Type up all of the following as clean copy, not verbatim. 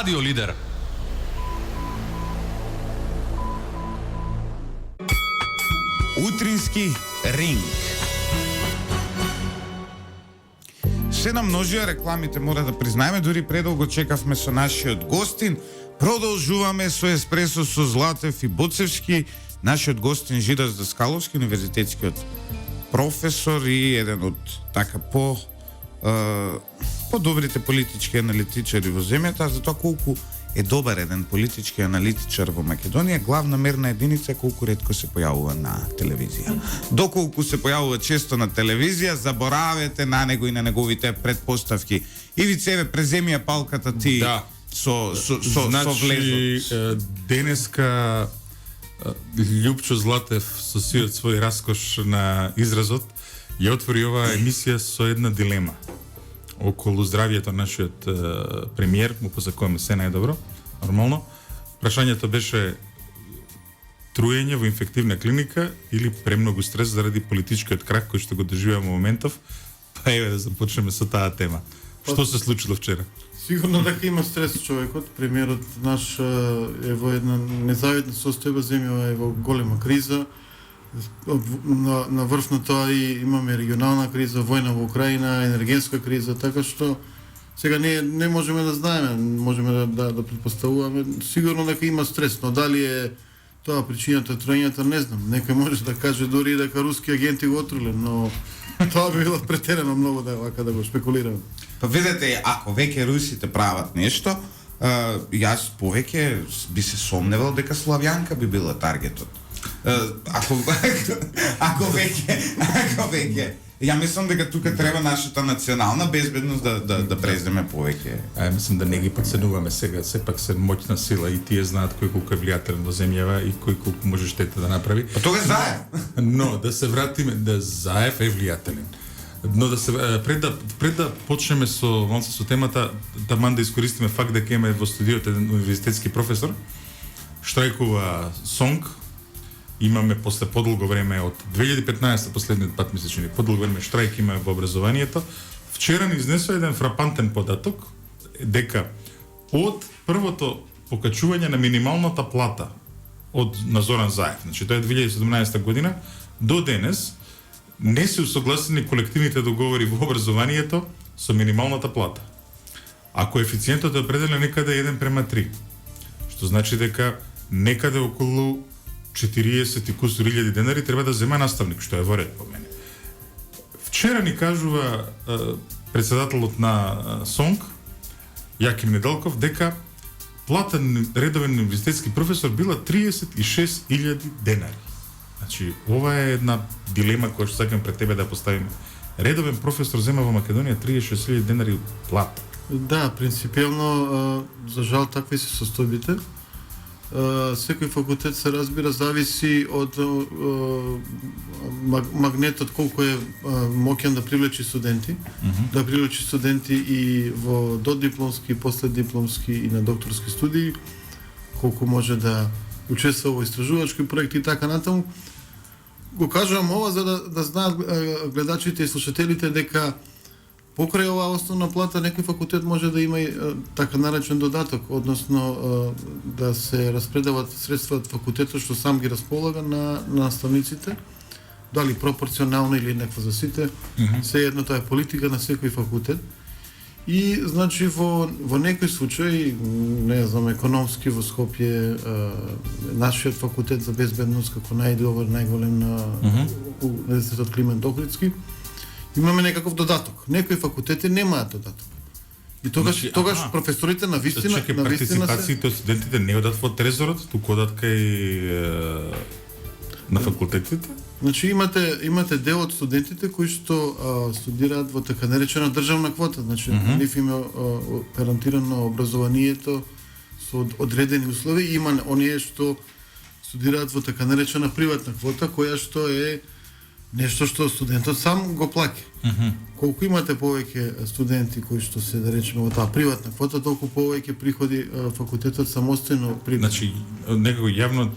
Радио Лидер. Утрински ринг. Се намножија рекламите, мора да признаеме, дури предолго чекавме со нашиот гостин. Продолжуваме со еспресо со Златев и Боцевски. Нашиот гостин Жидас Даскаловски, универзитетскиот професор и еден од така по-добрите политички аналитичари во земјата, за тоа колку е добар еден политички аналитичар во Македонија, главна мерна единица е колку ретко се појавува на телевизија. Доколку се појавува често на телевизија, заборавете на него и на неговите предпоставки. Ивицеве, преземија палката ти со влезот. Денеска Љупчо Златев со сиот свој раскош на изразот ја отвори оваа емисија со една дилема околу здравјето на нашиот премиер, му позакуваме се најдобро, нормално. Прашањето беше труење во инфективна клиника или премногу стрес заради политичкиот крак кој што го доживуваме во моментов. Па еве да започнеме со таа тема. Што се случило вчера? Сигурно дека има стрес човекот. Премиерот наш е во една незавидна состојба, земјава е во голема криза. На врв на тоа и имаме регионална криза, војна во Украина, енергетска криза, така што сега не можеме да знаеме, можеме да предпоставуваме. Сигурно дека има стрес, но дали е тоа причината троењето, не знам. Некој може да каже дури дека руски агенти го отруле, но тоа би било претерано многу да вака да го спекулираме. Па видете, ако веќе русите прават нешто, јас повеќе би се сомневал дека Славјанка би била таргетот. Ако веќе, ја мислам дека тука треба нашата национална безбедност да преземе повеќе. Мислам да не ги подценуваме сега, сепак се моќна сила и тие знаат кој колку е влијателен во земјава и кој колку може штета да направи. Па тога Заев. Но да се вратиме, да Заев е влијателен. Но да се пред да почнеме со темата, таман да искористиме факт дека имаме во студиото еден универзитетски професор, штрајкува СОНГ. Имаме после подолго време од 2015 последниот пат ми се чини, подолго време штрајк имаме во образованието. Вчера ни изнесува еден фрапантен податок дека од првото покачување на минималната плата на Зоран Заев, значи тоа е 2017 година, до денес не се усогласени колективните договори во образованието со минималната плата. А коефициентот е определен некаде 1:3, што значи дека некаде околу 40 и кусур илјади денари треба да зема наставник, што е во ред по мене. Вчера ни кажува председателот на СОНГ, Јаким Неделков, дека плата редовен универзитетски професор била 36.000 денари. Значи, ова е една дилема која што сакам пред тебе да поставиме. Редовен професор зема во Македонија 36.000 денари плата. Да, принципиелно, за жал такви се состојбите. Секој факултет се разбира зависи од магнетот колку е моќен да привлечи студенти, да привлечи студенти и во додипломски, последипломски и на докторски студии, колку може да учествува во истражувачки проекти и така натаму. Го кажувам ова за да знаат гледачите и слушателите дека покрај оваа основна плата некој факултет може да има и така наречен додаток, односно да се распредават средства од факултетот што сам ги располага на наставниците, дали пропорционално или неква за сите, се едно тоа е политика на секој факултет. И значи во некој случај, не знам, економски во Скопје, нашиот факултет за безбедност како најдобар, најголем на универзитетот Климент Охридски, имаме некаков додаток. Некои факултети немаат додаток. И тогаш професорите на вистина партиципациите од студентите не одат во трезорот, туку одат кај на факултетите? Значи имате дел од студентите кои што студираат во така наречена државна квота, значи нив им гарантирано образованието со одредени услови, и има оние што студираат во така наречена приватна квота, која што е нешто што студентот сам го плаќа. Колку имате повеќе студенти кои што се, да речеме, во таа приватна квота, толку повеќе приходи факултетот самостојно прибира. Значи, некако јавно,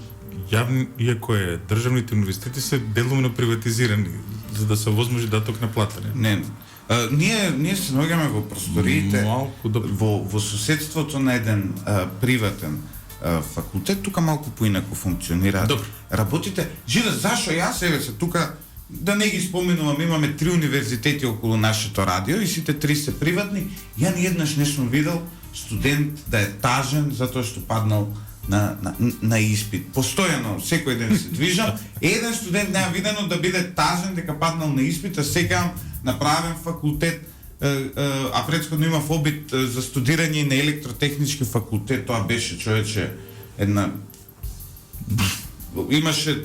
иако е државните универзитети се делумно приватизирани, за да се возможи даток на плата. Не, Ние се наоѓаме во просториите Малку добро. во соседството на еден приватен факултет, тука малку поинаку функционира. Добро. Работите, Жиле, зашо јас еве се тука да не ги споменувам, имаме 3 универзитети околу нашето радио и сите 3 се приватни. Ја ниеднаш не сум видел студент да е тажен затоа што паднал на испит. Постојано, секој ден се движам. Еден студент не е видено да биде тажен дека паднал на испит, а сега направен факултет, а претходно имав обид за студирање на електротехнички факултет, тоа беше, човече, една... Имаше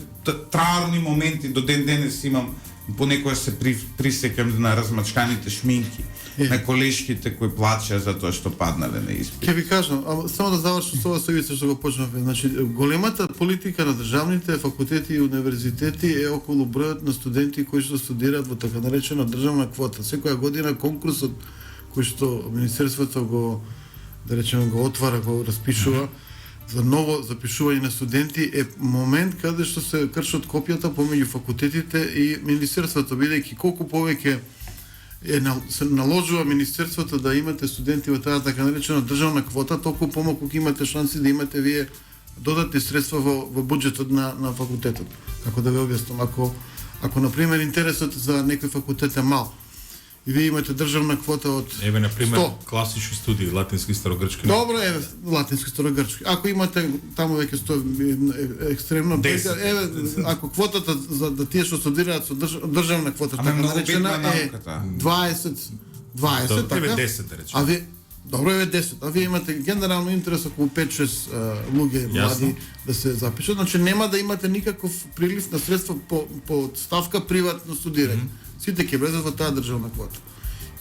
траурни моменти, до ден денес имам, понекогаш се присекам на размачканите шминки, на колешките кои плачеа за тоа што паднале на испит. Ќе ви кажам, само да завршам со ова совица што го почнавме. Значи, големата политика на државните факултети и универзитети е околу бројот на студенти кои што студираат во така наречена државна квота. Секоја година конкурсот кој што Министерството го, да речеме, го отвара, го распишува, за ново запишување на студенти е момент каде што се кршат копијата помеѓу факултетите и Министерството, бидејќи колку повеќе се наложува Министерството да имате студенти во таа така наречена државна квота, толку помалку ќе имате шанси да имате вие додатни средства во буџетот на факултетот. Како да ве објаснам, ако на пример интересот за некој факултет е мал и вие имате државна квота од Еве, на пример, 100. класични студии, латински, старогрчки. Добро, еве, латински, старогрчки. Ако имате таму веќе 100 екстремно, 10. еве, ако квотата за да тие што студираат со државна квота, Ама така многу наречена битна е науката. 20, така? Еве 10, да речем. А вие добро, еве 10. А вие имате генерално интерес околу 5-6 луѓе млади да се запишат, значи нема да имате никаков прилив на средства по ставка приватно студирање. Сите ќе влезат во таа државна квота.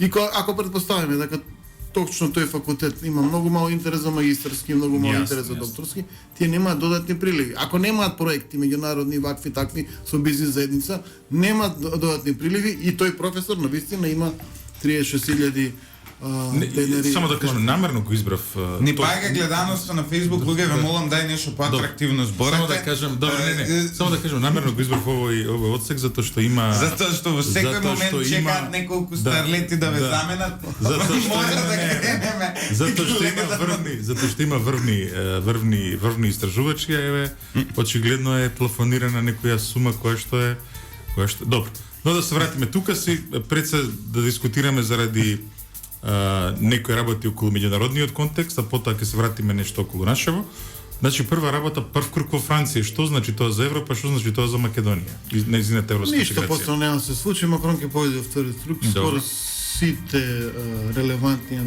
И ако предпоставиме дека точно тој факултет има многу мал интерес за магистарски, многу мал интерес за докторски, тие немаат додатни приливи. Ако немаат проекти меѓународни, вакви такви со бизнис заедница, немаат додатни приливи и тој професор навистина има 36.000 денари. Само да кажам, намерно го избрав. Ни паѓа гледаноста на Facebook, луѓе, ве молам дај нешто поатрактивно зборете. Само да кажам, добро, не. Само да кажам, намерно го избрав овој одсек затоа што има Затоа што во секој момент чекаат неколку старлети да ве заменат. Затоа што затоа што има врвни истражувачи, еве, очигледно е плафонирана некоја сума која што е добро. Но да се вратиме тука си, пред се да дискутираме заради некои работи околу меѓународниот контекст, а потоа ќе се вратиме нешто околу нашево. Значи прва работа, прв круг во Франција, што значи тоа за Европа, што значи тоа за Македонија и нејзината европска Ништо интеграција? посебно нема да се случи, Макрон ќе појде во втори круг, скоро сите релевантни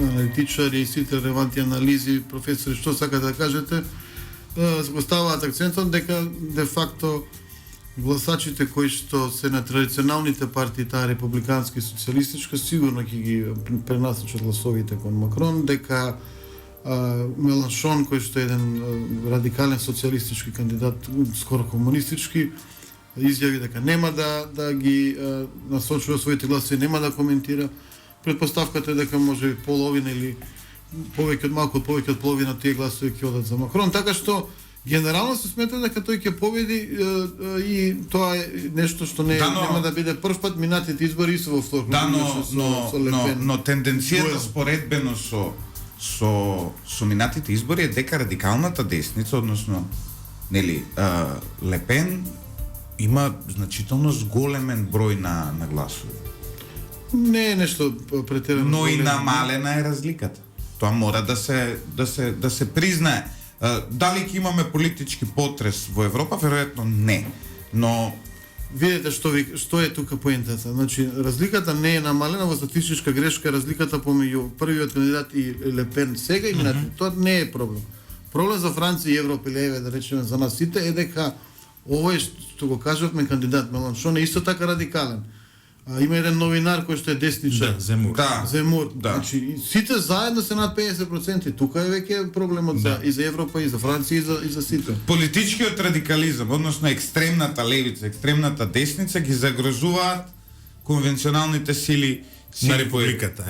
аналитичари, сите релевантни анализи, професори, што сакате да кажете, го ставаат акцентот дека де факто гласачите кои што се на традиционалните партии, таа републиканска и социјалистичка, сигурно ќе ги пренасочат гласовите кон Макрон, дека Меланшон, кој што е еден радикален социјалистички кандидат, скоро комунистички, изјави дека нема да ги насочува своите гласови, нема да коментира. Предпоставката е дека може половина или повеќе од повеќе од половина тие гласови ќе одат за Макрон, така што генерално се смета дека тој ќе победи и тоа е нешто што нема да биде прв пат минатите избори и со во втор. Да, но тенденцијата споредбено со минатите избори е дека радикалната десница, односно нели Лепен има значително зголемен број на гласови. Не е нешто претерано. Но и намалена е разликата. Тоа мора да се признае. Дали ќе имаме политички потрес во Европа? Веројатно не. Но видете што е тука поентата. Значи, разликата не е намалена во статистичка грешка, разликата помеѓу првиот кандидат и Лепен сега и тоа не е проблем. Проблем за Франција и Европа, или еве да речеме за нас сите, е дека овој што го кажавме кандидат Меланшон е исто така радикален. Има еден новинар кој што е десничар. Да, Земур. Да. Значи, сите заедно се над 50%. Тука е веќе проблемот и за Европа, и за Франција, и за сите. Политичкиот радикализам, односно екстремната левица, екстремната десница ги загрозуваат конвенционалните сили на републиката.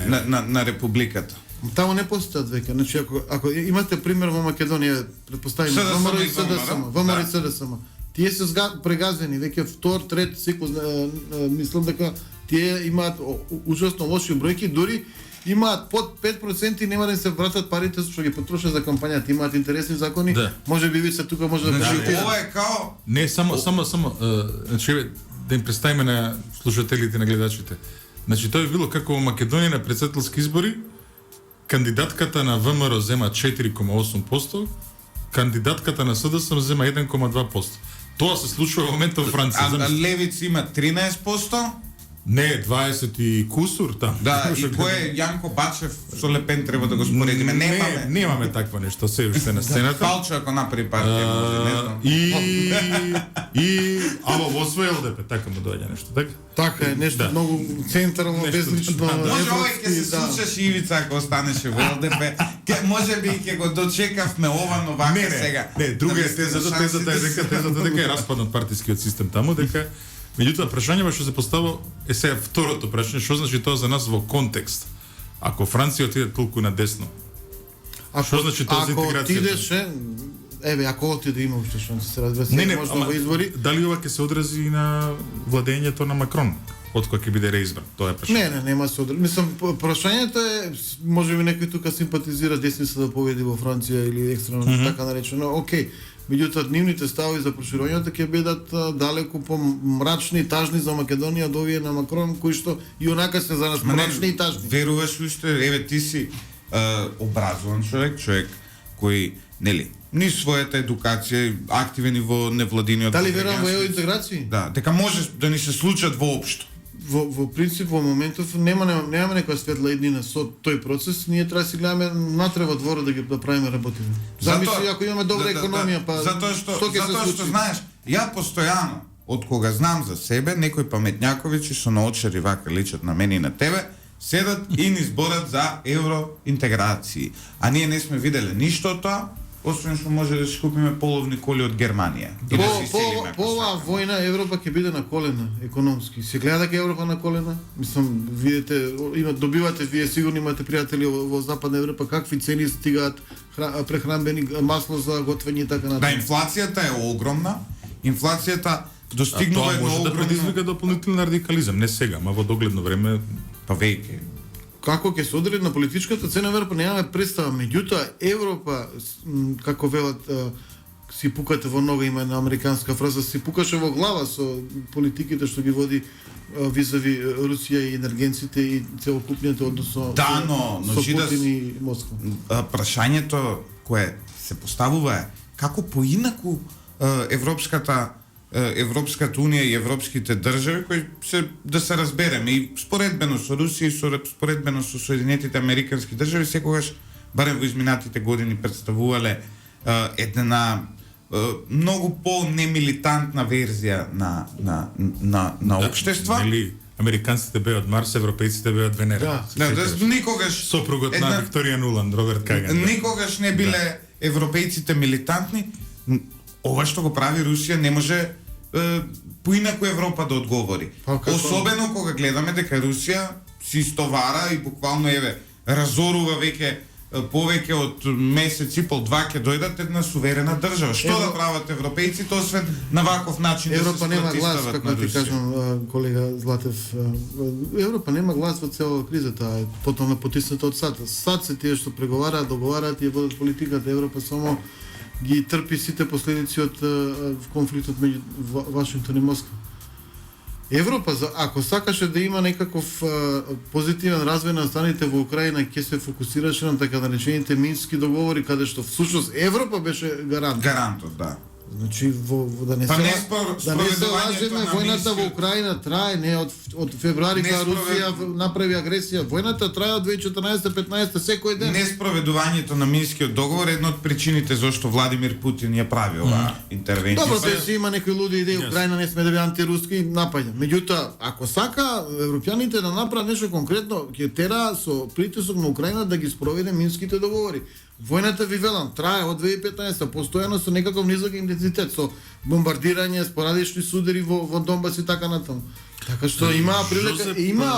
На републиката. Таму не постојат веќе. Значи, ако имате пример во Македонија, претпоставиме ВМРО и СДСМ. Тие се прегазени веќе втор, трет циклус, мислам дека Тие имаат ужасно лоши бројки, дури имаат под 5% и нема да им се вратат парите што ги потрошат за кампањата. Имаат интересни закони. Да. Може би ви се тука може да Значи, коментирате. ова е као Не, само, значи, да им представиме на слушателите и на гледачите. Значи, тоа би било како во Македонија на претседателски избори, кандидатката на ВМРО зема 4,8%, кандидатката на СДСМ зема 1,2%. Тоа се случува во моментот во Франција. а левици има 13%. Не, 20 и кусур там. Да, и кој е Јанко Бачев со Лепен треба да го споредиме. Немаме таква нешто, се уште на сцената. Палчо ако направи партија, може, не знам. Ама во свој ЛДП така му доаѓа нешто, така? Така е, нешто Да. многу централно, Нешто, безлично. да. Може овој ќе се да. случеше Ивица ако останеше во ЛДП. Може би ќе го дочекавме ова, но вака сега. Не, друга е Да тезата е дека е распаднат партискиот систем таму, дека меѓутоа прашањето што се поставува е сега второто прашање, што значи тоа за нас во контекст? Ако Франција отиде толку на десно, што значи тоа за Ако интеграцијата? отидеше, ако отиде има уште шанси се разбере, сега може да го избори. Дали ова ќе се одрази и на владењето на Макрон? Од кој ќе биде реизбран? Тоа е прашање. Не, нема се одрази. Мислам, прашањето е, може би некој тука симпатизира десница да победи во Франција или екстремно така наречено, окей. Меѓутоа, нивните ставови за проширањето ќе бидат далеку помрачни и тажни за Македонија од овие на Макрон, кои што и онака се за нас мрачни и тажни. Веруваш ли уште, еве ти си образован човек кој, нели, ни својата едукација, активен и во невладиниот. Дали верувам во евроинтеграција? Да, дека може да ни се случат воопшто. Во принцип во моментов немаме некоја светла иднина со тој процес, ние треба да си гледаме натре во дворот да правиме работите. Замисли ако имаме добра економија, па затоа што ќе се случи? што знаеш, ја постојано од кога знам за себе, некои паметњаковици што наочари вака личат на мене и на тебе, седат и ни зборат за евроинтеграции. А ние не сме виделе ништо од тоа, освен што може да си купиме половни коли од Германија. И да се иселиме. По оваа војна Европа ќе биде на колена економски. Се гледа дека Европа на колена? Мислам, видите, добивате вие сигурно имате пријатели во Западна Европа какви цени стигаат прехранбени масло за готвење и така Да, натаму. инфлацијата е огромна. Инфлацијата достигнува едно може да огромно... предизвика дополнителен радикализам, не сега, ма во догледно време. Па веќе. Како ќе се одреди на политичката цена Европа немаме представа, меѓутоа Европа како велат си пукате во нога, има една американска фраза, си пукаше во глава со политиките што ги води визави Русија и енергенците и целокупниот однос со Путин и Москва. Прашањето кое се поставува е како поинаку Европската Унија и европските држави кои се да се разбереме и споредбено со Русија и споредбено со Соединетите Американски држави секогаш барем во изминатите години представувале една многу по-немилитантна верзија на општества. Нели американците беа од Марс, европејците беа од Венера. Да, никогаш сопругот на Викторија Нуланд, Роберт Каган. Никогаш не биле европејците милитантни. Ова што го прави Русија не може поинаку Европа да одговори. Особено кога гледаме дека Русија си стовара и буквално разорува веќе повеќе од месец и пол, два ќе дојдат една суверена држава. Што да прават европејците освен на ваков начин Европа да се нема глас, спротивстават како на ти Русија? кажам, колега Златев. Европа нема глас во цела кризата, е тотално потисната од САД. САД се тие што преговараат, договараат и ја водат политиката. Европа само ги трпи сите последици од конфликтот меѓу Вашингтон и Москва. Европа, ако сакаше да има некаков позитивен развој на станите во Украина, ќе се фокусираше на така наречените мински договори, каде што всушност Европа беше гарант. Гарантот, да. Значи да не се лажеме, војната во Украина трае не од февруари кога Русија направи агресија. Војната трае од 2014-15 секој ден. Неспроведувањето на Минскиот договор е една од причините зашто Владимир Путин ја прави оваа интервенција. Добро, се има некои луди идеи, Украина не сме да биде антируски, напаѓа. Меѓутоа, ако сака европјаните да направат нешто конкретно, ќе тера со притисок на Украина да ги спроведе Минските договори. Војната, ви велам, трае од 2015, постојано со некаков низок интензитет, со бомбардирање, спорадични судери во Донбас и така натаму. Така што имаа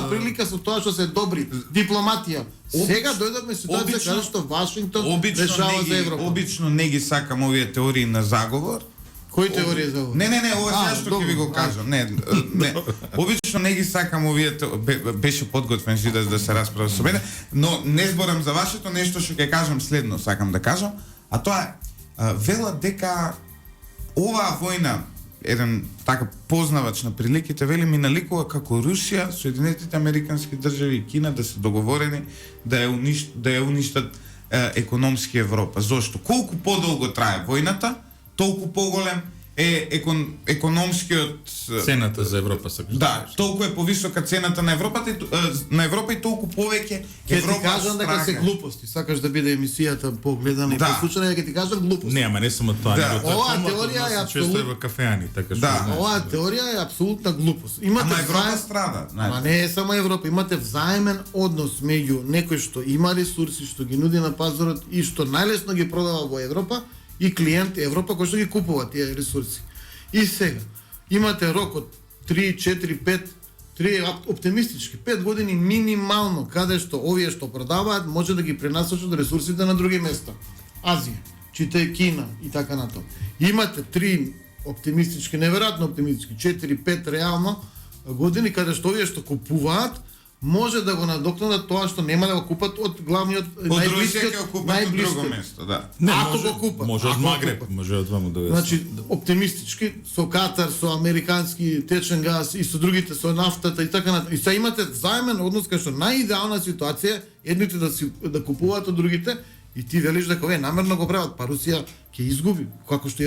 прилика со тоа што се добри дипломатија. Сега дојдовме ситуација каде што Вашингтон решава за Европа. Обично не ги сакам овие теории на заговор, Кои теорија за ова? Не, ова сега што ќе ви го кажам. Не. Обично не ги сакам овие беше подготвен Жидас да се расправа со мене, но не зборам за вашето, нешто што ќе кажам следно, сакам да кажам, а тоа е велат дека оваа војна, еден така познавач на приликите вели ми наликува како Русија, Соединетите Американски држави и Кина да се договорени да ја уништат економски Европа. Зошто? Колку подолго трае војната, толку поголем е економскиот цената за Европа сакаш. Да, толку е повисока цената на Европа и толку повеќе Европа. Ќе ти кажам дека се глупости. Сакаш да биде емисијата погледана и послушана, ќе ти кажам глупости. Не, ама не само тоа, него оваа теорија е често во кафеани, така што. Да, оваа теорија е апсолутна глупост. Имате Европа страда. Ама не е само Европа, имате взаемен однос меѓу некој што има ресурси, што ги нуди на пазарот и што најлесно ги продава во Европа и клиенти Европа кои што ги купуваат тие ресурси. И сега имате рок од 3, 4, 5, 3 оптимистички 5 години минимално каде што овие што продаваат може да ги пренасочат ресурсите на други места. Азија, читај Кина и така натаму. Имате 3 оптимистички, неверојатно оптимистички, 4-5 реално години каде што овие што купуваат може да го надокнадат тоа што нема да го купат од главниот најблискиот место, да. Не, ако го купат. Може од Магреб, може од ваму да. Значи оптимистички со Катар, со американски течен газ и со другите со нафтата и така натаму. И сега имате заемен однос кај што најидеална ситуација едните да купуваат од другите и ти велиш дека овие намерно го прават, па Русија ќе изгуби, како што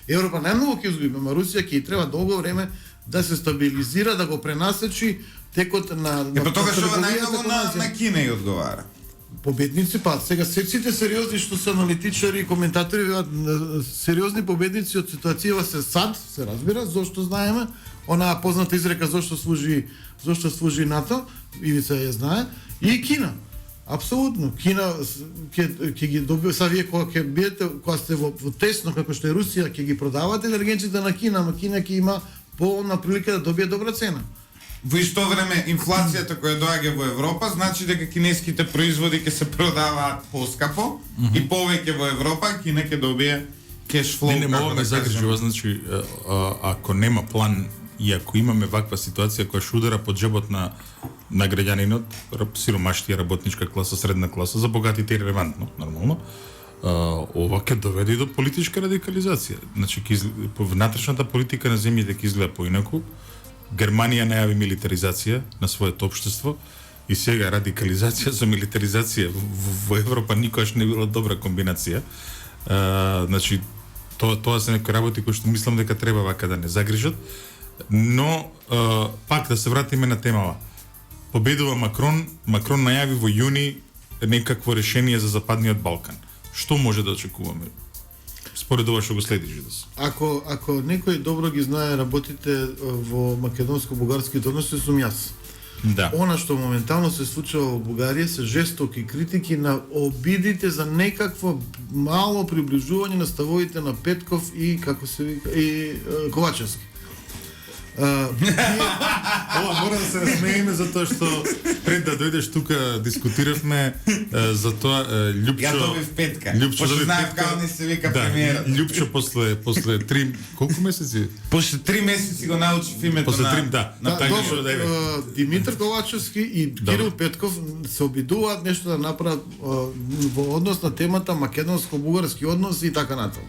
Европа најмногу ќе изгуби, ама Русија ќе треба долго време да се стабилизира, да го пренасечи текот на па тогаш ова најмногу на Кина и одговара. Победници, па сега сите сериозни што се аналитичари и коментатори велат сериозни победници од ситуацијава се САД, се разбира, зошто знаеме, онаа позната изрека зошто служи НАТО, Ивица ја знае, и Кина. Апсолутно. Кина ќе ги добие, са вие кога ќе бидете, кога сте во тесно како што е Русија, ќе ги продавате енергенците на Кина, но Кина ќе има полна прилика да добие добра цена. Во исто време инфлацијата која доаѓа во Европа значи дека кинеските производи ќе се продаваат поскапо и повеќе во Европа, Кина ќе добие кеш флоу. Не мога да загрижува, значи ако нема план и ако имаме ваква ситуација која ќе удара по џебот на граѓанинот, сиромаштија работничка класа, средна класа, за богатите ирелевантно, нормално. Ова ќе доведе и до политичка радикализација. Значи внатрешната политика на земјите ќе изгледа поинаку. Германија најави милитаризација на своето општество и сега радикализација со милитаризација во Европа никогаш не била добра комбинација. Значи тоа се некои работи кои што мислам дека треба вака да не загрижат, но пак да се вратиме на темава. Победува Макрон најави во јуни некакво решение за Западниот Балкан. Што може да очекуваме? Според ова што го следи Жидас. Ако некој добро ги знае работите во македонско-бугарските односи, сум јас. Да. Она што моментално се случува во Бугарија се жестоки критики на обидите за некакво мало приближување на ставовите на Петков и како се вика и Ковачевски. Ова мора да се насмееме за тоа што пред да дојдеш тука дискутиравме за тоа Љупчо. Ја добив петка. Пошто знаев како не се вика премиерот. Љупчо после 3 колку месеци? После 3 месеци го научив името после 3, на тај што да Димитар Ковачевски и Кирил Петков се обидуваат нешто да направат во однос на темата македонско-бугарски односи и така натаму.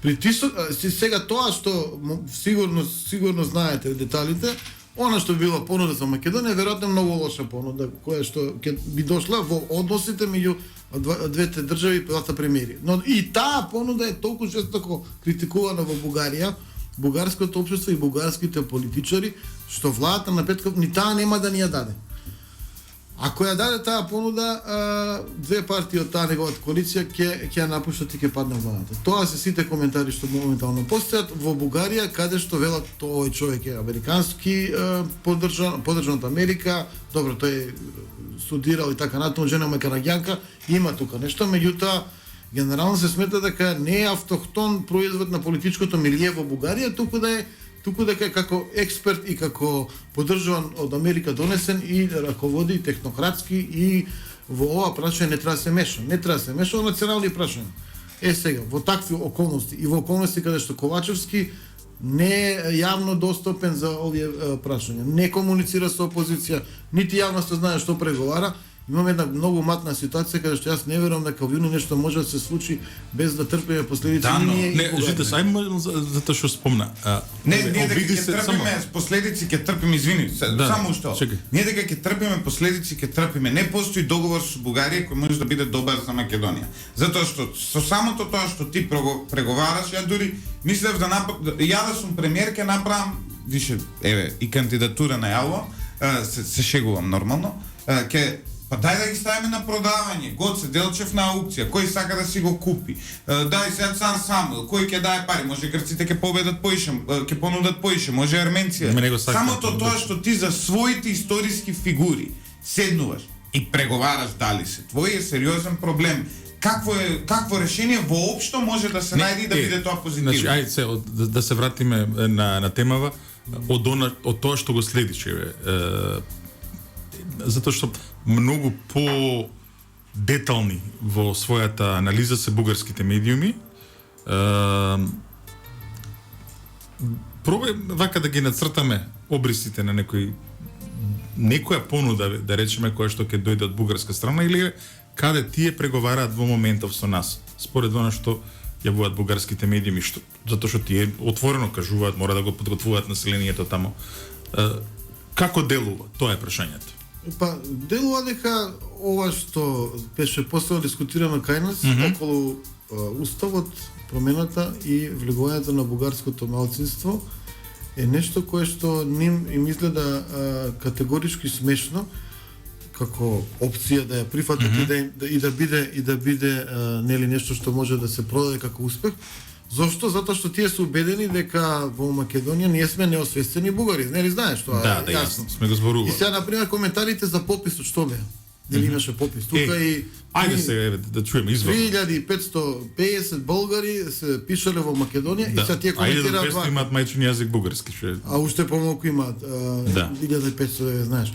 Притисок, сега тоа што сигурно знаете деталите, она што била понуда за Македонија, веројатно многу лоша понуда, која што ќе би дошла во односите меѓу двете држави, двата премиери. Но и таа понуда е толку жестоко критикувана во Бугарија, бугарското општество и бугарските политичари, што владата на Петков ни таа нема да ни ја даде. Ако ја даде таа понуда, две партии од таа неговата коалиција ќе ја напуштат и ќе падне владата. Тоа се сите коментари што моментално постојат во Бугарија, каде што велат овој човек е американски поддржан од Америка, добро, тој студирал и така натаму, жена му е канаѓанка, има тука нешто, меѓутоа генерално се смета дека не е автохтон производ на политичкото милие во Бугарија, туку дека е како експерт и како поддржуван од Америка донесен и раководи технократски и во ова прашање не треба да се меша. Не треба да се меша во национални прашања. Сега, во такви околности и во околности каде што Ковачевски не е јавно достапен за овие прашања, не комуницира со опозиција, нити јавноста знае што преговара. Имаме една многу матна ситуација каде што јас не верувам дека во јуни нешто може да се случи без да трпиме последици. Да, но Не, жите, ајмо затоа што спомна. Не, ние дека обиди ќе се трпиме последици, ќе трпиме, извини, само што. чекај. Ние дека ќе трпиме последици, ќе трпиме. Не постои договор со Бугарија кој може да биде добар за Македонија. Затоа што со самото тоа што ти преговараш, ја дури мислев ја да сум премиер ќе направам више, еве, и кандидатура најавувам, се шегувам нормално, ќе па дај да ги ставиме на продавање. Гоце Делчев на аукција, кој сака да си го купи. Дај сега Цар Самуил, кој ќе даде пари, може грците ќе победат поише, ќе понудат поише, може Арменција. Самото тоа што ти за своите историски фигури седнуваш и преговараш дали се твој е сериозен проблем. Какво решение воопшто може да се најде и да биде тоа позитивно? Значи, ајде се да се вратиме на темава од тоа што го следише. Затоа што многу по детални во својата анализа се бугарските медиуми. Пробај вака да ги нацртаме обрисите на некоја понуда, да речеме, која што ќе дојде од бугарска страна или каде тие преговараат во моментов со нас. Според она што јавуваат бугарските медиуми, затоа што тие отворено кажуваат, мора да го подготвуваат населението тамо. Како делува? Тоа е прашањето. Па, делува дека ова што беше постојано дискутирано кај нас околу уставот, промената и влегувањето на бугарското малцинство е нешто кое што ним им изгледа категорички смешно како опција да ја прифатат и да биде нели нешто што може да се продаде како успех. Зошто? Затоа што тие се убедени дека во Македонија ние сме неосвестени бугари. Нели знаеш тоа? Да, јасно, сме го зборували. И сега на пример коментарите за пописот што беа? Дали имаше попис? Тука и ајде сега да чуеме извор. 3550 българи се пишале во Македонија и сега тие коментираат вака. Имаат мајчин јазик бугарски, што е. А уште помалку имаат 1500, знаеш.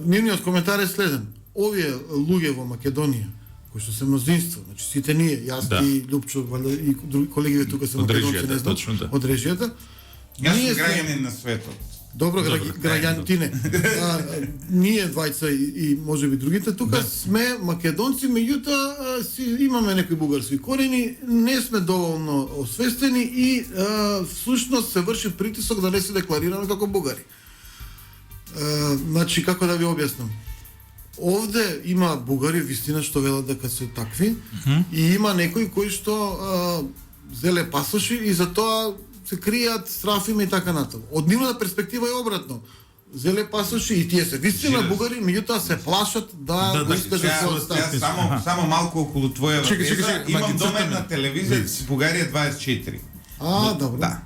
Нивниот коментар е следен. Овие луѓе во Македонија кои што се мнозинство, значи сите ние, јас и Лупчо, и други колегиве тука се македонци, не знам, од режијата. Јас сум граѓанин на светот. Добро, граѓантине. Ние двајца и можеби другите тука сме македонци, меѓутоа имаме некои бугарски корени, не сме доволно освестени и всушност се врши притисок да не се декларираме како бугари. Значи, како да ви објаснам? Овде има бугари, вистина, што велат дека се такви, и има некои кои што зеле пасоши и затоа се кријат, страфиме и така натаму. Од нивната перспектива е обратно. Зеле пасоши и тие се вистина бугари, меѓутоа се плашат да го искажат својот статус. Само малку околу твоја веза, имам доменна телевизија Бугарија 24. Добро. Да.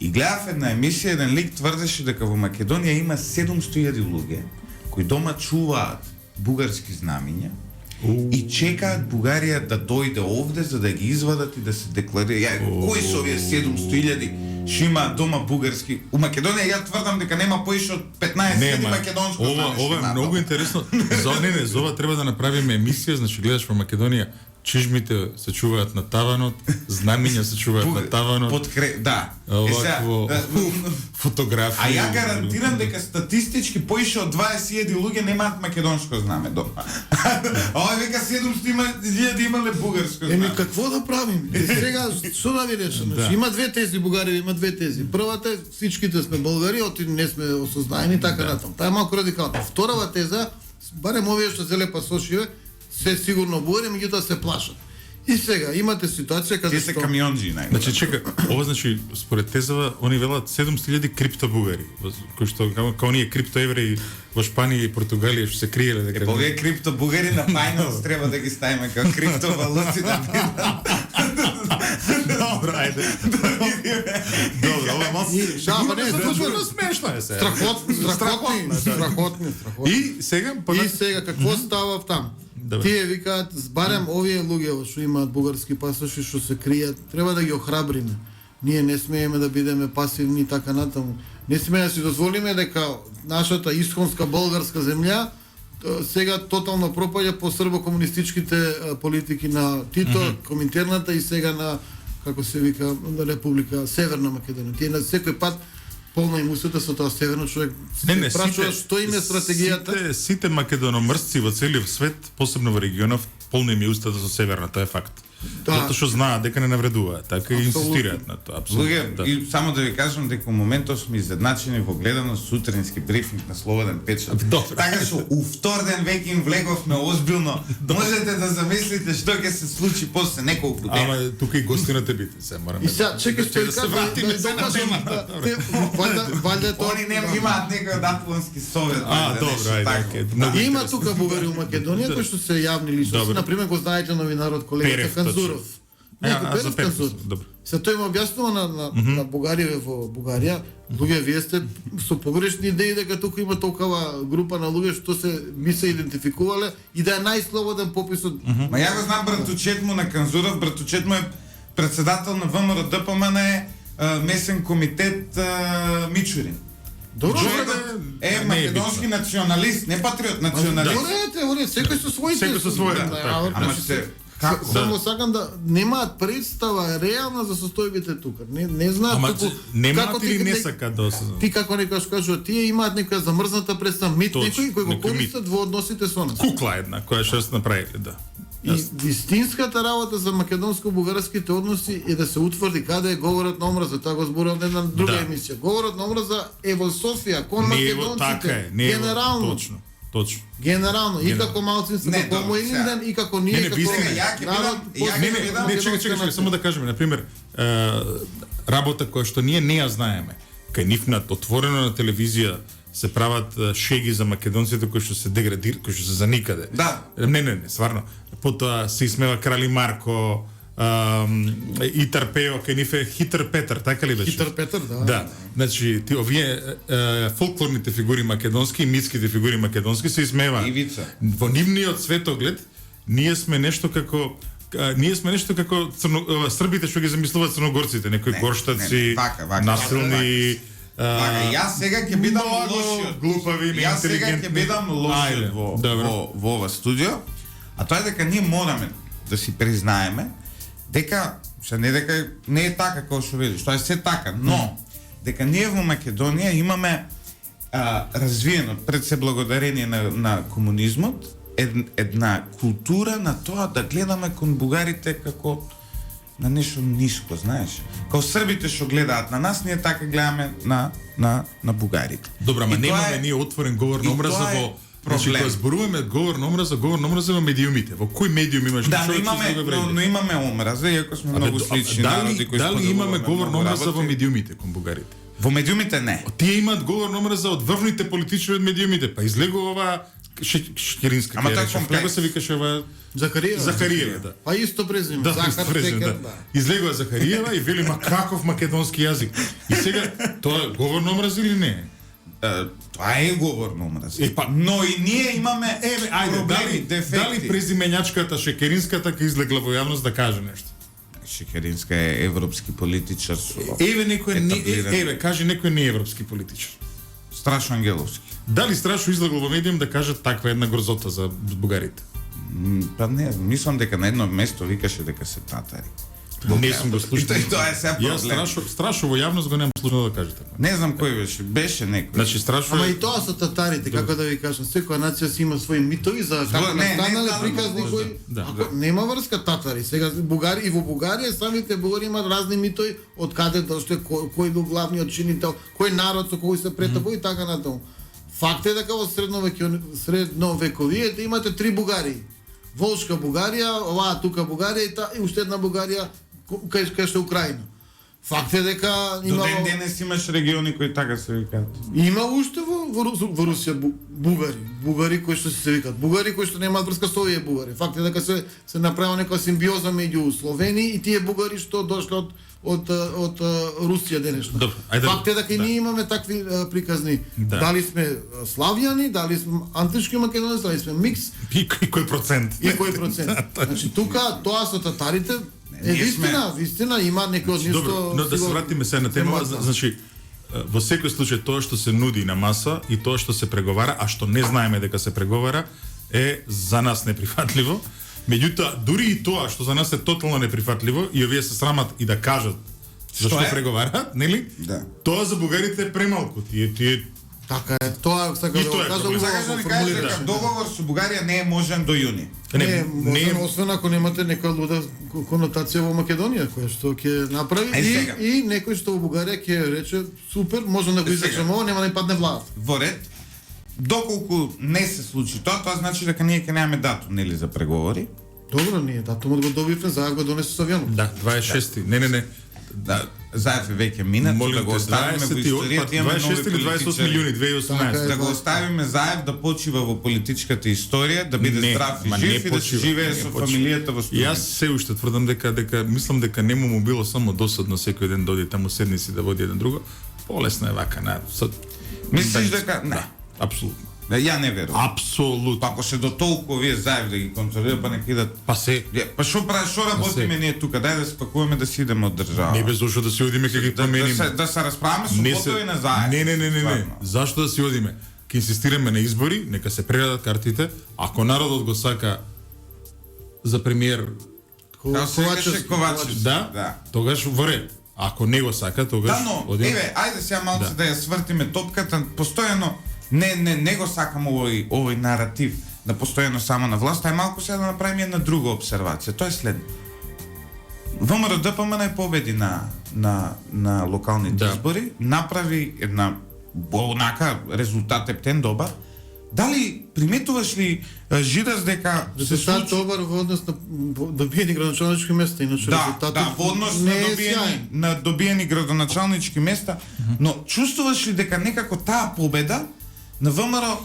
И гледав една емисија, еден лик тврдеше дека во Македонија има 700.000 луѓе кои дома чуваат бугарски знамиња и чекаат Бугарија да дојде овде за да ги извадат и да се декларира. Кои се овие 700.000 што има дома бугарски? У Македонија ја тврдам дека нема поише од 15.000 македонско знамје. Ова е многу интересно. За ова треба да направиме емисија, значи гледаш во Македонија чижмите се чуваат на таванот, знамиња се чуваат на таванот. Да. Фотографии. А ја гарантирам дека статистички поише од 20.000 луѓе немаат македонско знаме дома. Ова века 700.000 имале бугарско знаме. Какво да правим? Сега што да ви решам? Има две тези, бугари има две тези. Првата е всичките сме българи, оти не сме осознаени така натаму. Таа е малку радикална. Втората теза, барем овие што зеле пасошиве, се сигурно бугари, меѓутоа се плашат. И сега имате ситуација каде се камионџи најголем. Значи чека, ова значи според тезава они велат 700.000 криптобугари, кои што како оние криптоевреи во Шпанија и Португалија што се криеле дека овие криптобугари на Binance треба да ги ставиме како криптовалути да бидат. Добро, ајде. Добро, ова е малку. Не, смешно е се. Страхотни. И сега какво става там? Тие викаат, барем овие луѓе што имаат бугарски пасоши што се кријат, треба да ги охрабриме. Ние не смееме да бидеме пасивни и така натаму. Не смееме да си дозволиме дека нашата исконска болгарска земја сега тотално пропаѓа по србо-комунистичките политики на Тито, Коминтерната и сега на, како се вика, на Република Северна Македонија. Тие на секој пат полно им усета со тоа северно, човек Не, прашува што им е стратегијата. Сите македономрсци во целиот свет, посебно во регионов, полно им е устата со северна, тоа е факт. Да. Затоа што знаат дека не навредуваат, така и Апсолутно. инсистираат на тоа. Апсолутно. Луѓе, Да. и само да ви кажам дека во моментов сме изедначени во гледано сутрински брифинг на Слободен печат. Добро. Така што у втор ден веќе им влеговме озбилно. Можете да замислите што ќе се случи после неколку дена. Ама тука и гостината бите, се мораме. И сега чекај што да се вратиме се на темата. Валјда тоа. Они не имаат некој атлантски совет. Добро, ајде, окей. Многу Има интересно. тука бугари у Македонија кои што се јавни личности, Добро. на пример го знаете новинарот колегата Перев, Канзуров. точно. Не, За Перев Перев, Канзуров. добро. Се тој им објаснува на бугариве во Бугарија, луѓе вие сте со погрешни идеи дека тука има толкова група на луѓе што би се идентификувале и да е најслободен попис од Ма ја го знам братучет му на Канзуров, братучет му е председател на ВМРО ДПМН, месен комитет Мичурин. Добро, Човекот не е е македонски националист, не патриот, националист. Добре, секој со своите. Секој со своите, така. Ама се како Само сакам да немаат представа реална за состојбите тука. Не знаат Ама туку немаат ти- или не не- сакаат да се... Ти како некојаш кажува, тие имаат некоја замрзната представа, мит Точно, некој кој го некој мит. користат во односите со нас. Кукла една, која што се направиле, да. И вистинската работа за македонско-бугарските односи е да се утврди каде е говорот на омраза, тоа го зборував на една друга Да. емисија. Говорот на омраза е во Софија, кон Не е во така македонците, е, не е во- генерално. точно. Точно. Генерално, и Генерално. како малцинство, Не, како добро, Мојлинден, и како ние, Не, како ви сега, ја ќе народ, бидам- ја после ќе Не, бидам- не, чекај, само да кажеме, на пример, работа која што ние не ја знаеме, кај нив на отворено на телевизија се прават шеги за македонците кои што се деградираат, кои што се за никаде. Да. Не, сварно. Потоа се исмева Крали Марко, и Тарпео, кај нив е Хитър Петър, така ли беше? Хитър Петър, да. Да. Значи, ти овие фолклорните фигури македонски и митските фигури македонски се исмева. Ивица. Во нивниот светоглед ние сме нешто како србите што ги замислуваат црногорците, некои Не, горштаци, не, вака, насилни, Вака, јас сега ќе бидам многу лошиот. глупави, Јас сега ќе неинтелигентни. бидам Ајде, лошиот добро. во ова студио, а тоа е дека ние мораме да си признаеме дека се не дека не е така како што видиш, тоа е се така, но дека ние во Македонија имаме развиено пред се благодарение на комунизмот една култура на тоа да гледаме кон бугарите како на нешто ниско, знаеш. Као србите што гледаат на нас, ние така гледаме на бугарите. Добро, ама И тоа немаме е- ние отворен говор и на омраза тоа е во Значи, проблем. кога зборуваме говор на омраза во медиумите. Во кој медиум имаш Да, но човек што имаме, се го но имаме омраза, иако сме многу слични дали народи кои дали имаме споделуваме говор на многу омраза во работи. медиумите кон бугарите? Во медиумите не. Тие имаат говор на омраза од врвните политичари од медиумите, па излегува ова Шкеринска. Ама ќе тоа е речем. комплекс. Како се викаше ова Захариева. да. Па исто презиме. Да, Захар презиме, Текер, да. да. Излегува Захариева и вели ма каков македонски јазик. И сега тоа е говор на омраза или не? Тоа е говор на омраза. Е, па- Но и ние имаме Ајде, проблеми, дефекти. дали презименјачката Шекеринската ќе излегла во јавност да каже нешто? Шекеринска е европски политичар со Еве некој етаблиран. еве кажи некој не европски политичар. Страшно Ангеловски. Дали Страшо излегол во медиум да каже таква една грозота за бугарите? Па не, мислам дека на едно место викаше дека се татари. Не сум го слушнал. И тоа е се Јас проблем. Страшо во јавност го немам слушнал да каже така. Не знам кој беше некој. Значи Страшо Ама е- и тоа со татарите, како да ви кажам, секоја нација си има своји митови за како Не, не, настанале да, приказни да, кои да. ако нема врска татари. Сега Бугари и во Бугарија самите бугари имаат разни митови од каде дошле, кој бил главниот чинител, кој народ со кој се претапува и така натаму. Факт е дека во средновековието имате три Бугари. Волшка Бугарија, оваа тука Бугарија и уште една Бугарија кај што е Украина. Факт е дека До имало... ден денес имаш региони кои така се викаат. Има уште во Русија бугари кои што се викаат. Бугари кои што немаат врска со овие бугари. Факт е дека се направила некоја симбиоза меѓу Словени и тие бугари што дошле од Русија денешна. Добро, ајде, Факт е дека и ние имаме такви приказни. Да. Дали сме славјани, дали сме антички македонци, дали сме микс и кој процент? и кој процент. Значи тука тоа со татарите е ние сме- вистина има некој од ништо. Добро, но да се вратиме сега на тема, значи во секој случај тоа што се нуди на маса и тоа што се преговара, а што не знаеме дека се преговара, е за нас неприфатливо. Меѓутоа, дури и тоа што за нас е тотално неприфатливо и овие се срамат и да кажат зашто преговараат, нели? Да. Тоа за бугарите е премалку. Тие Така е. Тоа сакам И да тоа е го кажам, проблем. Сакаш да ви кажеш дека договор со Бугарија не е можен до јуни. Не, може, освен ако немате некоја луда конотација во Македонија, која што ќе направи сега. и некој што во Бугарија ќе рече супер, можам да го издржам ова, нема да ни падне владата. Во ред, доколку не се случи тоа значи дека ние ќе немаме датум, нели, за преговори. Добро, ние датумот го добивме, заедно го донесе со авионот. Да, 26. Не. Да, заев е веќе минат, да го оставиме во историјата, имаме 26 или 28 политичари. јуни 2018. Да го оставиме заев да почива во политичката историја, да биде здрав и жив и да се живее со фамилијата во И јас Струница. се уште тврдам дека мислам дека нему му било само досадно секој ден дојде таму седници да води еден друго. Полесно е вака на Мислиш дека не? Да, апсолутно. Да, ја не верувам. Апсолутно. Па ако се до толку овие заев да ги контролира, па нека идат. Па се. Па што прави, што работиме ние тука? Дај да спакуваме да си идеме од држава. Не без зошто да си одиме ќе ги промениме. Да се расправаме со ботови на заев. Не. Стварно. Зашто да си одиме? Ќе инсистираме на избори, нека се прерадат картите. Ако народот го сака за премиер, Како се викаше Ковачевски. да, тогаш во ред. Ако не го сака, тогаш Да, но, одиме. еве, ајде сега малце да ја свртиме топката, постојано не го сакам овој наратив да постојано само на власт, ај малку сега да направиме една друга обсервација. Тоа е следно. ВМРО ДПМН победи на локалните Да. избори, направи една онака резултат ептен добар. Дали приметуваш ли Жидас дека се Резултат случи добар во однос на добиени градоначалнички места, иначе Да, резултатот да, во однос не е сјаен. на добиени градоначалнички места, но чувствуваш ли дека некако таа победа на ВМРО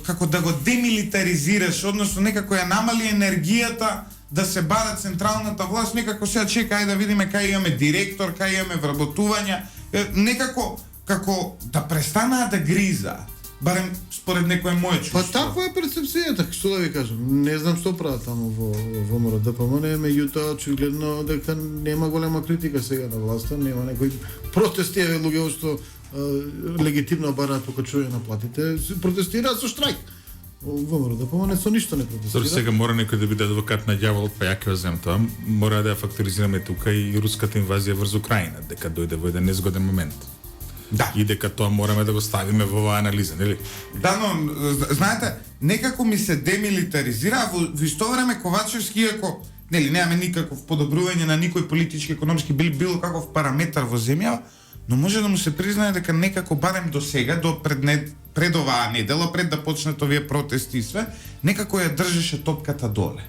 како да го демилитаризираш, односно некако ја намали енергијата да се бара централната власт, некако сега чека, ајде да видиме кај имаме директор, кај имаме вработувања, некако како да престанаа да гризаат. Барем според некое мое чувство. Па таква е перцепцијата, што да ви кажам. Не знам што прават таму во ВМРО ДПМН, меѓутоа очигледно дека нема голема критика сега на власта, нема некои протести, еве луѓе што легитимно бараат покачување на платите, протестираат со штрајк. ВМРО ДПМН со ништо не Зор протестира. сега мора некој да биде адвокат на ѓаволот, па ја ќе земам тоа. Мора да ја факторизираме тука и руската инвазија врз Украина, дека дојде во еден незгоден момент. Да. И дека тоа мораме да го ставиме во оваа анализа, нели? Да, но знаете, некако ми се демилитаризира, а во исто време Ковачевски, иако нели немаме никаков подобрување на никој политички, економски било каков параметар во земја, но може да му се признае дека некако барем до сега, до пред оваа недела, пред да почнат овие протести и све, некако ја држеше топката доле.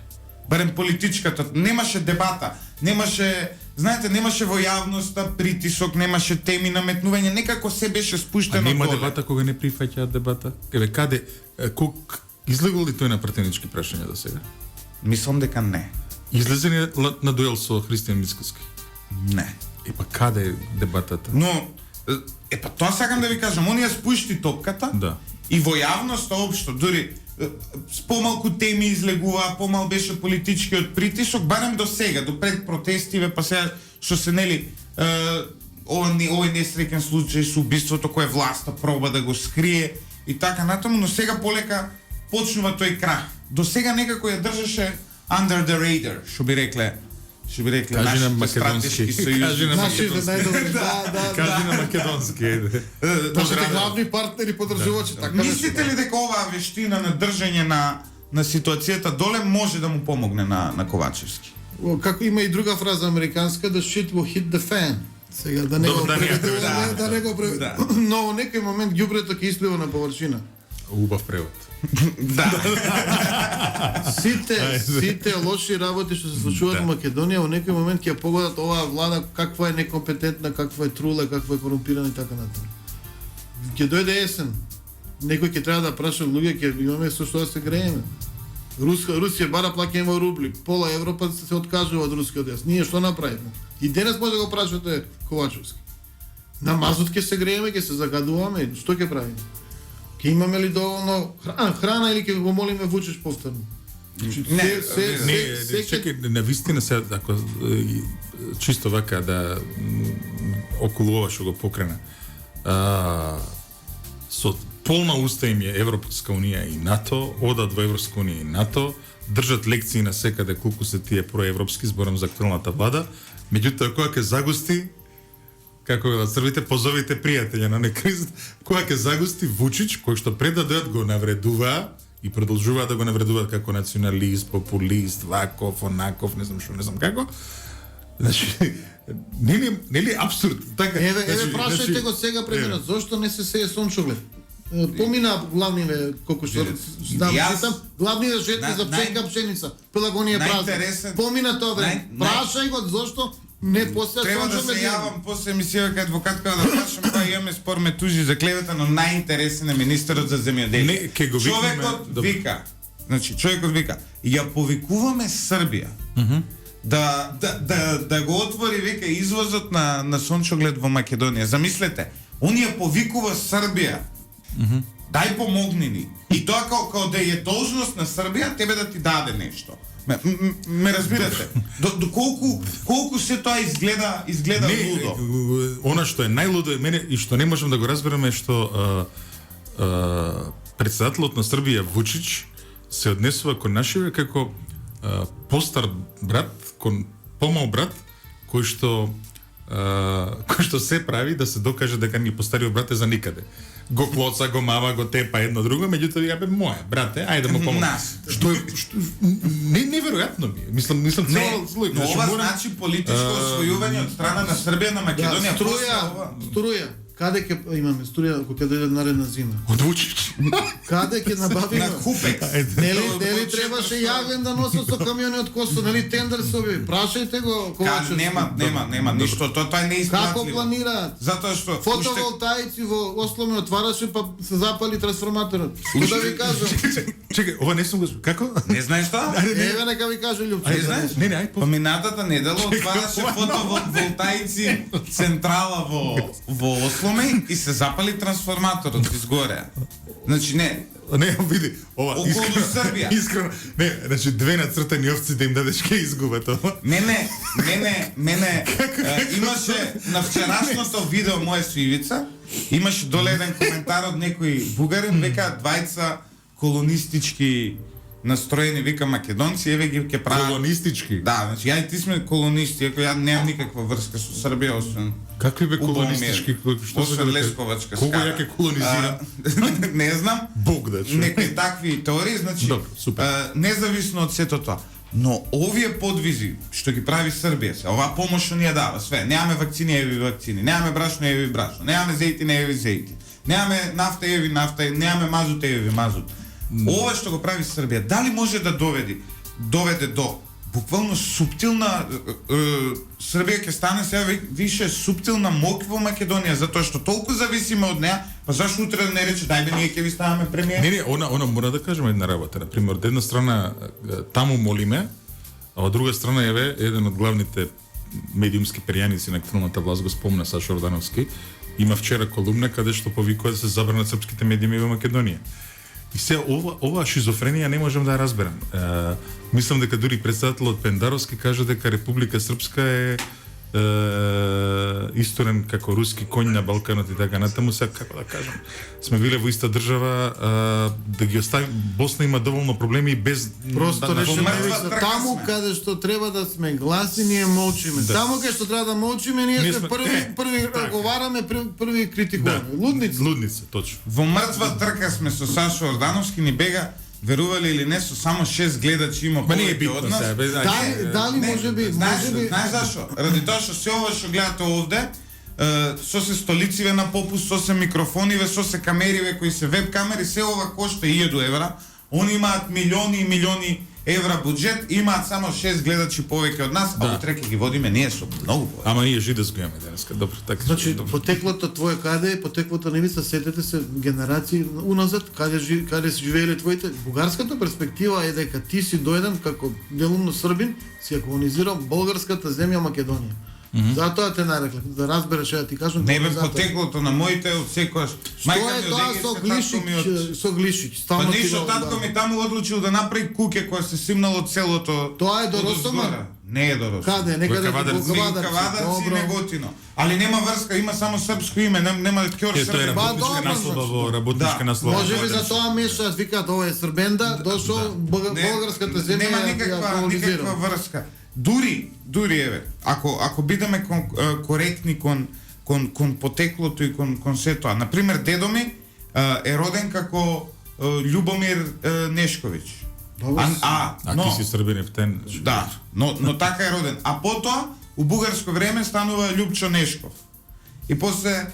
Барем политичката, немаше дебата, немаше, знаете, немаше во јавноста притисок, немаше теми наметнување, некако се беше А спуштено нема доле. дебата кога не прифаќаат дебата? Еве каде излегол ли тој на пратенички прашања до сега? Мислам дека не. Излезе ли на дуел со Христијан Мицкоски? Не. Па каде е дебатата? Но, па тоа сакам да ви кажам, он ја спушти топката Да. и во јавноста општо, дури с помалку теми излегува, помал беше политичкиот притисок, барем до сега, до пред протестиве, па сега што се нели овој несреќен случај со убиството кое власта проба да го скрие и така натаму, но сега полека почнува тој крах. До сега некако ја држеше under the radar, што би рекле Кажи на нашите стратешки македонски. сојузници. Кажи на Нашите македонски. најдобри, да. Кажи на македонски, еде. Нашите главни партнери подржувачи, така Мислите ли дека оваа вештина на држење на ситуацијата доле може да му помогне на Ковачевски? Како има и друга фраза американска, the shit will hit the fan. Сега да не го Добро, да не ја преведуваме, да не го преведуваме. Но во некој момент ѓубрето ќе исплива на површина. Убав превод. Да. Сите лоши работи што се случуваат во Македонија во некој момент ќе погодат оваа влада каква е некомпетентна, каква е трула, каква е корумпирана и така натаму. Ќе дојде есен. Некој ќе треба да праша луѓе, ќе имаме со што да се грееме. Русија бара плаќање во рубли, пола Европа се откажува од рускиот јас. Ние што направивме? И денес може да го прашате Ковачевски. На мазут ќе се грееме, ќе се загадуваме, што ќе правиме? Ќе имаме ли доволно храна или ќе го молиме Вучич повторно? Не, Не, чекај, на вистина се ако чисто вака да околу ова што го покрена. со полна уста им е Европска унија и НАТО, одат во Европска унија и НАТО, држат лекции на секаде колку се тие проевропски, зборам за актуелната влада, меѓутоа кога ќе загусти, како да црвите, позовите пријателја на некризот, кога ќе загусти Вучич, кој што пред да дојдат го навредуваа и продолжуваат да го навредуваат како националист, популист, ваков, онаков, не знам што, не знам како. Значи, нели абсурд? Така, Еве, значи, прашајте го сега премиерот, зошто не се сее сончоглед? Помина главниве, колку што знам, читам, главниве жетви за пшенка пшеница, Пелагонија празна. Помина тоа време. Прашај го зошто не после Треба да се сончоглед. јавам после емисија кај адвокатка да прашам кога имаме спор ме тужи за клевета, но најинтересен е министерот за земјоделие. Не, ќе го викнеме, Човекот вика, значи човекот вика, ја повикуваме Србија. Да го отвори вика извозот на сончоглед во Македонија. Замислете, он ја повикува Србија. Дај помогни ни. И тоа како да е должност на Србија тебе да ти даде нешто. Ме разбирате? До колку се тоа изгледа лудо. Она што е најлудо е мене и што не можам да го разберам е што председателот на Србија Вучич се однесува кон нашиве како постар брат, кон помал брат кој што се прави да се докаже дека ни постариот брат е за никаде. Го клоца, го мава, го тепа едно друго, меѓутоа ја бе моја брате, ајде да му помогнам. Што е неверојатно ми е. Мислам цела злој. Но ова значи политичко освојување од страна на Србија на Македонија. Струја, каде ќе имаме струја кога ќе дојде наредна зима? Од Вучич. Каде ќе набавиме? На Купекс. Нели требаше јаглен да носат со камиони од Косово, нели тендер се објави? Прашајте го Ковачевски. Нема ништо, тоа е неисплатливо. Како планираат? Затоа што Фотоволтаици во Осло ме отвараше, па се запали трансформаторот. Што да ви кажам? Чекај, ова не сум го како? Не знаеш тоа? Еве нека ви каже Лјупчо. Не знаеш? Не, ај Па минатата недела отвараше фотоволтаици централа во Осломе и се запали трансформаторот изгоре. Значи не, Не, види, ова околу Србија. Искрено, не, значи две нацртани овци да им дадеш ке изгубат ова. Мене имаше на вчерашното видео моја со Ивица, имаше доле еден коментар од некој бугарин, века двајца колонистички настроени, вика македонци, еве ги ќе прават Колонистички. Да, значи ја и ти сме колонисти, ако ја немам никаква врска со Србија освен Какви бе колонистички, што се освен Лесковачка Кого скара. ја ке колонизира? Не знам. Бог да чуе. Некои такви теории, значи Добро, супер. независно од сето тоа. Но овие подвизи што ги прави Србија се, оваа помош што ни ја дава, све, немаме вакцини, еви вакцини, немаме брашно, еви брашно, немаме зејтин, еви зејтин, немаме нафта, еви нафта, немаме мазут, еви мазут. Ова што го прави Србија, дали може да доведе до буквално суптилна Србија ќе стане сега више суптилна моќ во Македонија, затоа што толку зависиме од неа, па зашто утре да не рече дај бе ние ќе ви ставаме премиер? Не, она мора да кажеме една работа. На пример, од една страна таму молиме, а од друга страна еве еден од главните медиумски перјаници на актуелната власт го спомна Сашо Ордановски, има вчера колумна каде што повикува да се забранат српските медиуми во Македонија. И се ова шизофренија не можам да ја разберам. Мислам дека дури председателот Пендаровски кажа дека Република Српска е исторен како руски коњ на Балканот и така натаму. Сега како да кажам, сме биле во иста држава, да ги остави Босна има доволно проблеми без Просто Во решено мртва трка таму сме. каде што треба да сме гласни, ние молчиме. Таму каде што треба да молчиме, ние сме први разговараме, први критикуваме. Лудница, точно. Во мртва трка сме со Сашо Ордановски, ни бега, верували или не, со само 6 гледачи има Ма не е повеќе битно од нас. сега, без Дали можеби Знаеш зашо? Ради тоа што се ова што гледате овде, со се столициве на попуст, со се микрофониве, со се камериве кои се веб камери, се ова кошта 1000 евра. Они имаат милиони и милиони евра буџет, имаат само 6 гледачи повеќе од нас, а утре ќе ги водиме ние со многу повеќе. Ама ние жидес го имаме денеска. Добро, така. Значи, потеклото твое каде е, потеклото не ви се сетете се генерации уназад, каде се живееле твоите. Бугарската перспектива е дека ти си дојден како делумно србин, си ја колонизирал българската земја Македонија. Затоа те нарекле, да разбереш што ја ти кажам. Не бе потеклото на моите од секојаш. Што е тоа со Глишич, со Глишич? Па Стално ти ништо го- татко ми таму одлучил да направи куќе која се симнало од селото. Тоа е до од Росоман. озгора. Не е доросло. Каде, некаде во Кавадарци. Кавадарци и Неготино. Али нема врска, има само српско име, нема кјор Тоа е српско. работничка добро, наслова во Да. работничка наслова. Може би за тоа мешаат, викаат ова е Србенда, дошол българската земја нема ја никаква колонизира. врска. Дури еве, ако бидеме коректни кон потеклото и кон се тоа. На пример, дедо ми е роден како Љубомир Нешковиќ. Добро. А ти си србиневтен. Да, но така е роден. А потоа, у бугарско време станува Љупчо Нешков. И после,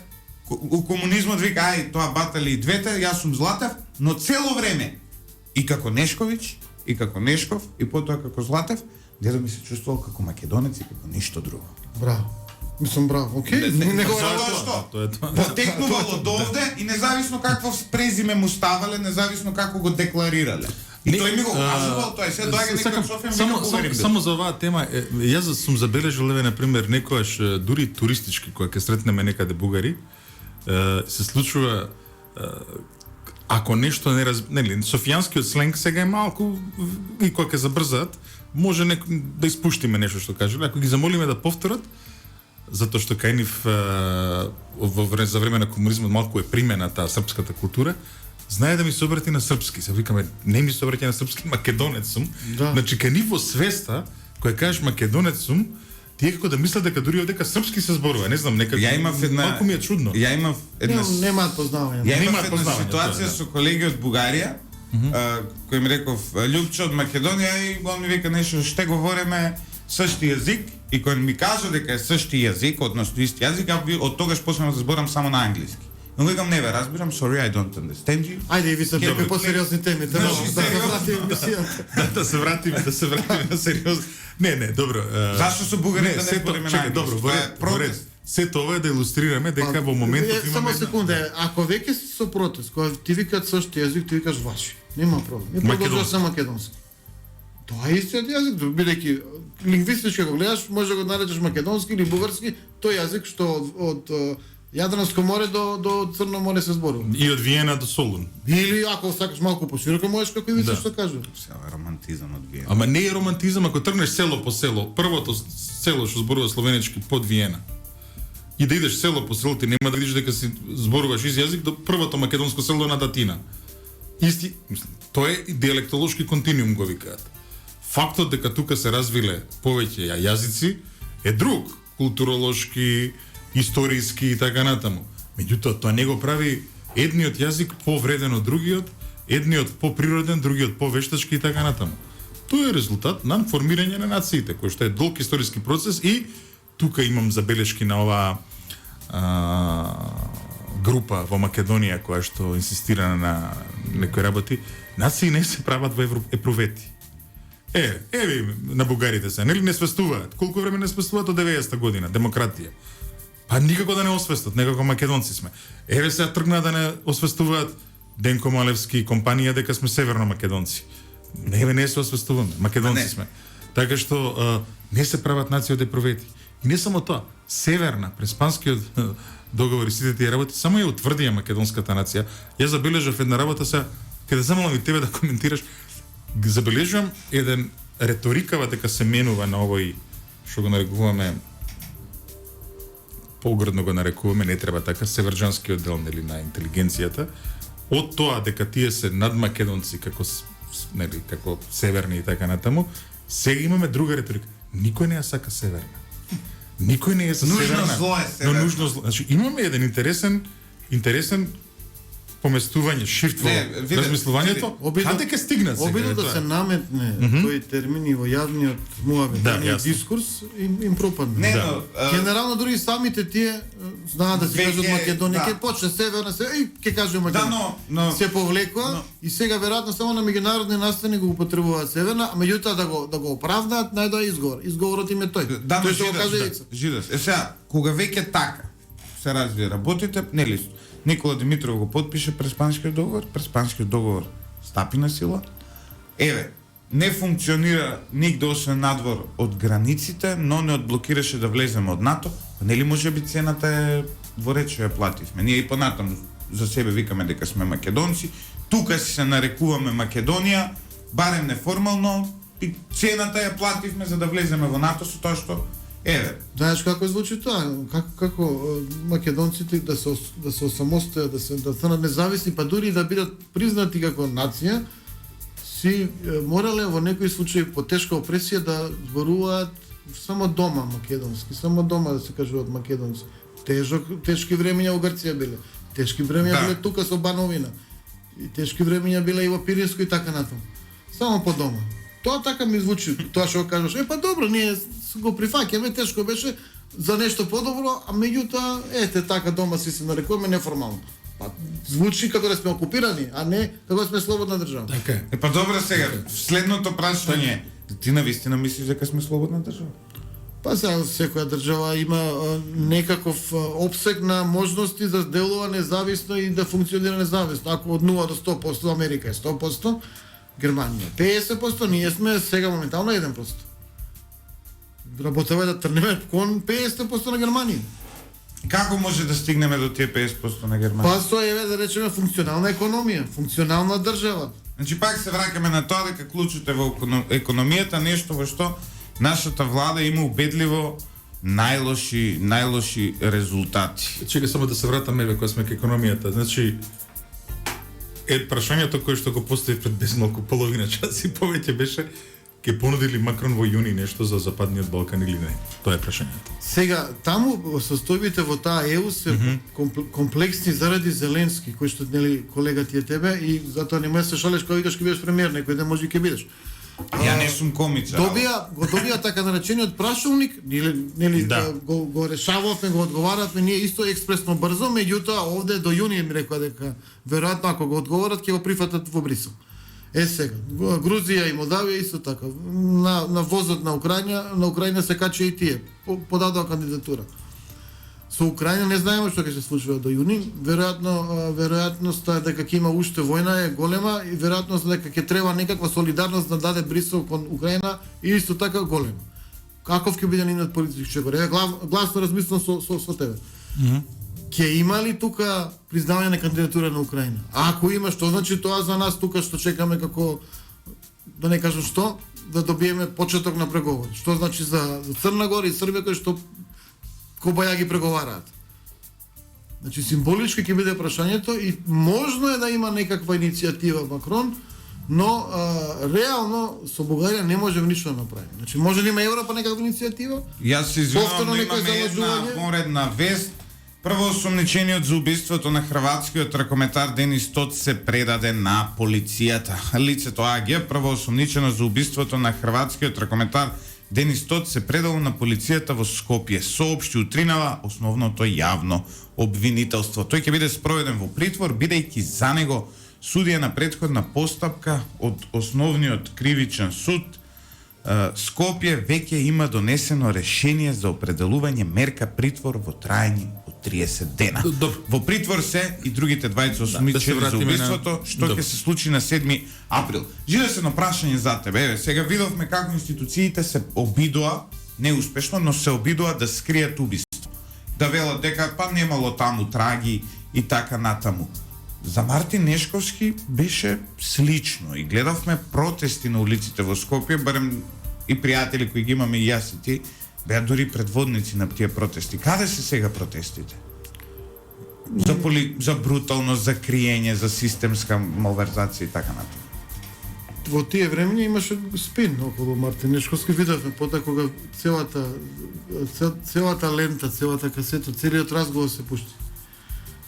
у комунизмот вика, ај, тоа батали и двете, јас сум Златев, но цело време, и како Нешковиќ, и како Нешков, и потоа како Златев, дедо ми се чувствувал како македонец и како ништо друго. Браво. Мислам браво. Океј, не го Затоа што Тоа е тоа. потекнувало довде и независно какво презиме му ставале, независно како го декларирале. И тој ми го кажувал, тој се доаѓа некој од Софија, ми го поверим. Само за оваа тема, јас сум забележал еве на пример некојаш дури туристички кога ќе сретнеме некаде бугари, се случува ако нешто не нели софијанскиот сленг сега е малку и кога ќе забрзаат, може да испуштиме нешто што кажале, ако ги замолиме да повторат, затоа што кај нив за време на комунизмот малку е примена таа српската култура, знае да ми се обрати на српски. Се викаме, не ми се обрати на српски, македонец сум. Да. Значи, кај нив во свеста, кој кажеш македонец сум, тие како да мислат дека дури одека српски се зборува. Не знам, некако. Ја имав една Малку ми е чудно. Ја имав една Немаат познавање. Ја имав Немаат една познавање, ситуација тоа, да. со колеги од Бугарија, кој ми реков Љупчо од Македонија и он ми вика нешто, ще говориме същи јазик, и кој ми кажа дека е същи јазик, односно исти јазик, ја од тогаш почнав да зборам само на англиски. Но викам, не бе, разбирам, sorry, I don't understand you. Ајде и ви се препе по-сериозни теми, да Значи, се сериозно. вратиме мисијата. Да се вратиме на сериозно. Не, добро. Зашто со бугарите да не сето, збориме на чекај, англиски? добро, Това во е ред, протест. Сето ова е да илустрираме дека во моментот имаме Само секунда, ако веќе си со протест, кога ти викаат същи јазик, ти викаш ваши. Нема проблем. И продолжуваш на македонски. Тоа е истиот јазик, бидејќи лингвистички го гледаш, може да го наречеш македонски или бугарски, тој јазик што од Јадранско море до Црно море се зборува. и од Виена до Солун. Или ако сакаш малку пошироко, можеш како и ви Да. што кажува. Сега романтизам од Виена. Ама не е романтизам ако тргнеш село по село. Првото село што зборува словенички под Виена. И да идеш село по село, ти нема да видиш дека си зборуваш ист јазик до првото македонско село на Датина. Исти, мислам, тоа е и диалектолошки континуум го викаат. Фактот дека тука се развиле повеќе јазици е друг, културолошки, историски и така натаму. Меѓутоа, тоа не го прави едниот јазик повреден од другиот, едниот поприроден, другиот повештачки и така натаму. Тоа е резултат на формирање на нациите, кој што е долг историски процес и тука имам забелешки на оваа група во Македонија која што инсистира на некои работи. Нации не се прават во епрувети. Еве на бугарите се, нели не свестуваат? Колку време не свестуваат од 90-та година демократија? Па никако да не освестат, некако македонци сме. Еве сега тргна да не освестуваат Денко Малевски и компанија дека сме северно македонци. Не се освестуваме, македонци сме. Така што не се прават нации од епрувети. И не само тоа, северна, преспанскиот договор и сите тие работи, само ја утврдија македонската нација. Јас забележав една работа сега, каде замолам и тебе да коментираш, забележувам еден реторикава дека се менува на овој, што го нарекуваме, погрдно го нарекуваме, не треба така, северџанскиот дел нели на интелигенцијата, од тоа дека тие се надмакедонци како нели како северни и така натаму, сега имаме друга реторика. Никој не ја сака северна. Никој не е за Нужно северна. зло е северна. Но нужно зло. Значи имаме еден интересен поместување, шифт во виде, размислувањето. Каде ќе стигнат сега? Обидно е да тоа? се наметне тој термин и во јавниот муабет, Да, јавниот јасно. дискурс им пропадне. Не, Да. но Генерално дури и самите тие знаат да си Веќе, кажат Македонија, да. ќе почне северна се и ќе кажува Да, Македонија. но се повлекува но- и сега веројатно само на меѓународни настани го употребуваат северна, а меѓутоа да го оправдаат најдоа изговор. Изговорот им е тој. Да, тој што го каже Ица. Жидас. Сега, кога веќе така се развие работите, нели Никола Димитров го подпише Преспанскиот договор, Преспанскиот договор стапи на сила. Еве, не функционира нигде освен надвор од границите, но не одблокираше да влеземе од НАТО. Па нели може би цената е во рече ја плативме. Ние и понатаму за себе викаме дека сме македонци, тука си се нарекуваме Македонија, барем неформално, и цената ја плативме за да влеземе во НАТО со тоа што еве. Знаеш како звучи тоа? Како македонците да се осамостојат, да станат независни, па дури да бидат признати како нација, си морале во некои случаи по тешка опресија да зборуваат само дома македонски, само дома да се кажуваат македонци. Тешки времења во Грција биле, тешки времења биле тука со Бановина, и тешки времења биле и во Пиринско и така натаму. Само по дома. Тоа така ми звучи, тоа што кажеш, па добро, ние го прифаќаме, тешко беше за нешто подобро, а меѓутоа, ете така дома си се нарекуваме неформално. Па звучи како да сме окупирани, а не како да сме слободна држава. Така. Па добро сега, следното прашање, ти навистина мислиш дека сме слободна држава? Па сега секоја држава има некаков опсег на можности за делува независно и да функционира независно. Ако од 0 до 100%, Америка е 100%, Германија 50%, ние сме сега моментално 1%. Работева е да трнеме кон 50% на Германија. Како може да стигнеме до тие 50% на Германија? Па со еве да речеме функционална економија, функционална држава. Значи пак се враќаме на тоа дека клучот е во економијата, нешто во што нашата влада има убедливо најлоши резултати. Чекај само да се вратам еве кога сме кај економијата. Значи прашањето кое што го постави пред безмалку половина час и повеќе беше ќе понудили Макрон во јуни нешто за Западниот Балкан или не? Тоа е прашањето. Сега, таму состојбите во таа ЕУ се комплексни заради Зеленски, кој што нели колега ти е тебе и затоа не можеш се шалиш кога викаш ќе бидеш премиер, некој ден може и ќе бидеш. Ја не сум комица. Добија така наречениот прашалник, нели го решававме, го одговаравме ние исто експресно брзо, меѓутоа овде до јуни ми рекоа дека веројатно ако го одговорат ќе го прифатат во Брисел. Сега, Грузија и Молдавија исто така. На возот на Украина се качи и тие. Подадоа кандидатура. Со Украина не знаеме што ќе се случува до јуни. Веројатноста дека ќе има уште војна е голема и веројатноста дека ќе треба некаква солидарност да даде Брисел кон Украина и исто така голема. Каков ќе биде нивниот политички чекор? Еве гласно размислам со тебе. Ќе има ли тука признавање на кандидатура на Украина? А ако има, што значи тоа за нас тука што чекаме како, да не кажам што, да добиеме почеток на преговори? Што значи за Црна Гора и Србија кои што кобаја ги преговараат? Значи символички ќе биде прашањето и можно е да има некаква иницијатива Макрон, но реално со Бугарија не можеме ништо да направиме. Значи може ли има Европа некаква иницијатива? Јас се извинувам, Повторно но некој имаме една заложување? поредна вест. Прво осумничениот за убиството на хрватскиот ракометар Денис Тот се предаде на полицијата. Лицето АГ, прво осумничено за убиството на хрватскиот ракометар Денис Тот се предал на полицијата во Скопје, соопшти утринава основното јавно обвинителство. Тој ќе биде спроведен во притвор, бидејќи за него судија на претходна постапка од основниот кривичен суд Скопје веќе има донесено решение за определување мерка притвор во трајање од 30 дена. Во притвор се и другите двајца осумничени за убиството, што ќе се случи на 7 април. Живе се на прашање за тебе. Еве, сега видовме како институциите се обидоа, неуспешно, но се обидоа да скријат убиство. Да велат дека па немало таму траги и така натаму. За Мартин Нешковски беше слично и гледавме протести на улиците во Скопје, барем и пријатели кои ги имаме и јас и ти, беа дури предводници на тие протести. Каде се сега протестите? За бруталност, за криење, за системска малверзација и така натаму. Во тие времења имаше спин околу Мартин Нешковски, видовме потоа кога целата лента, целата касета, целиот разговор се пушти.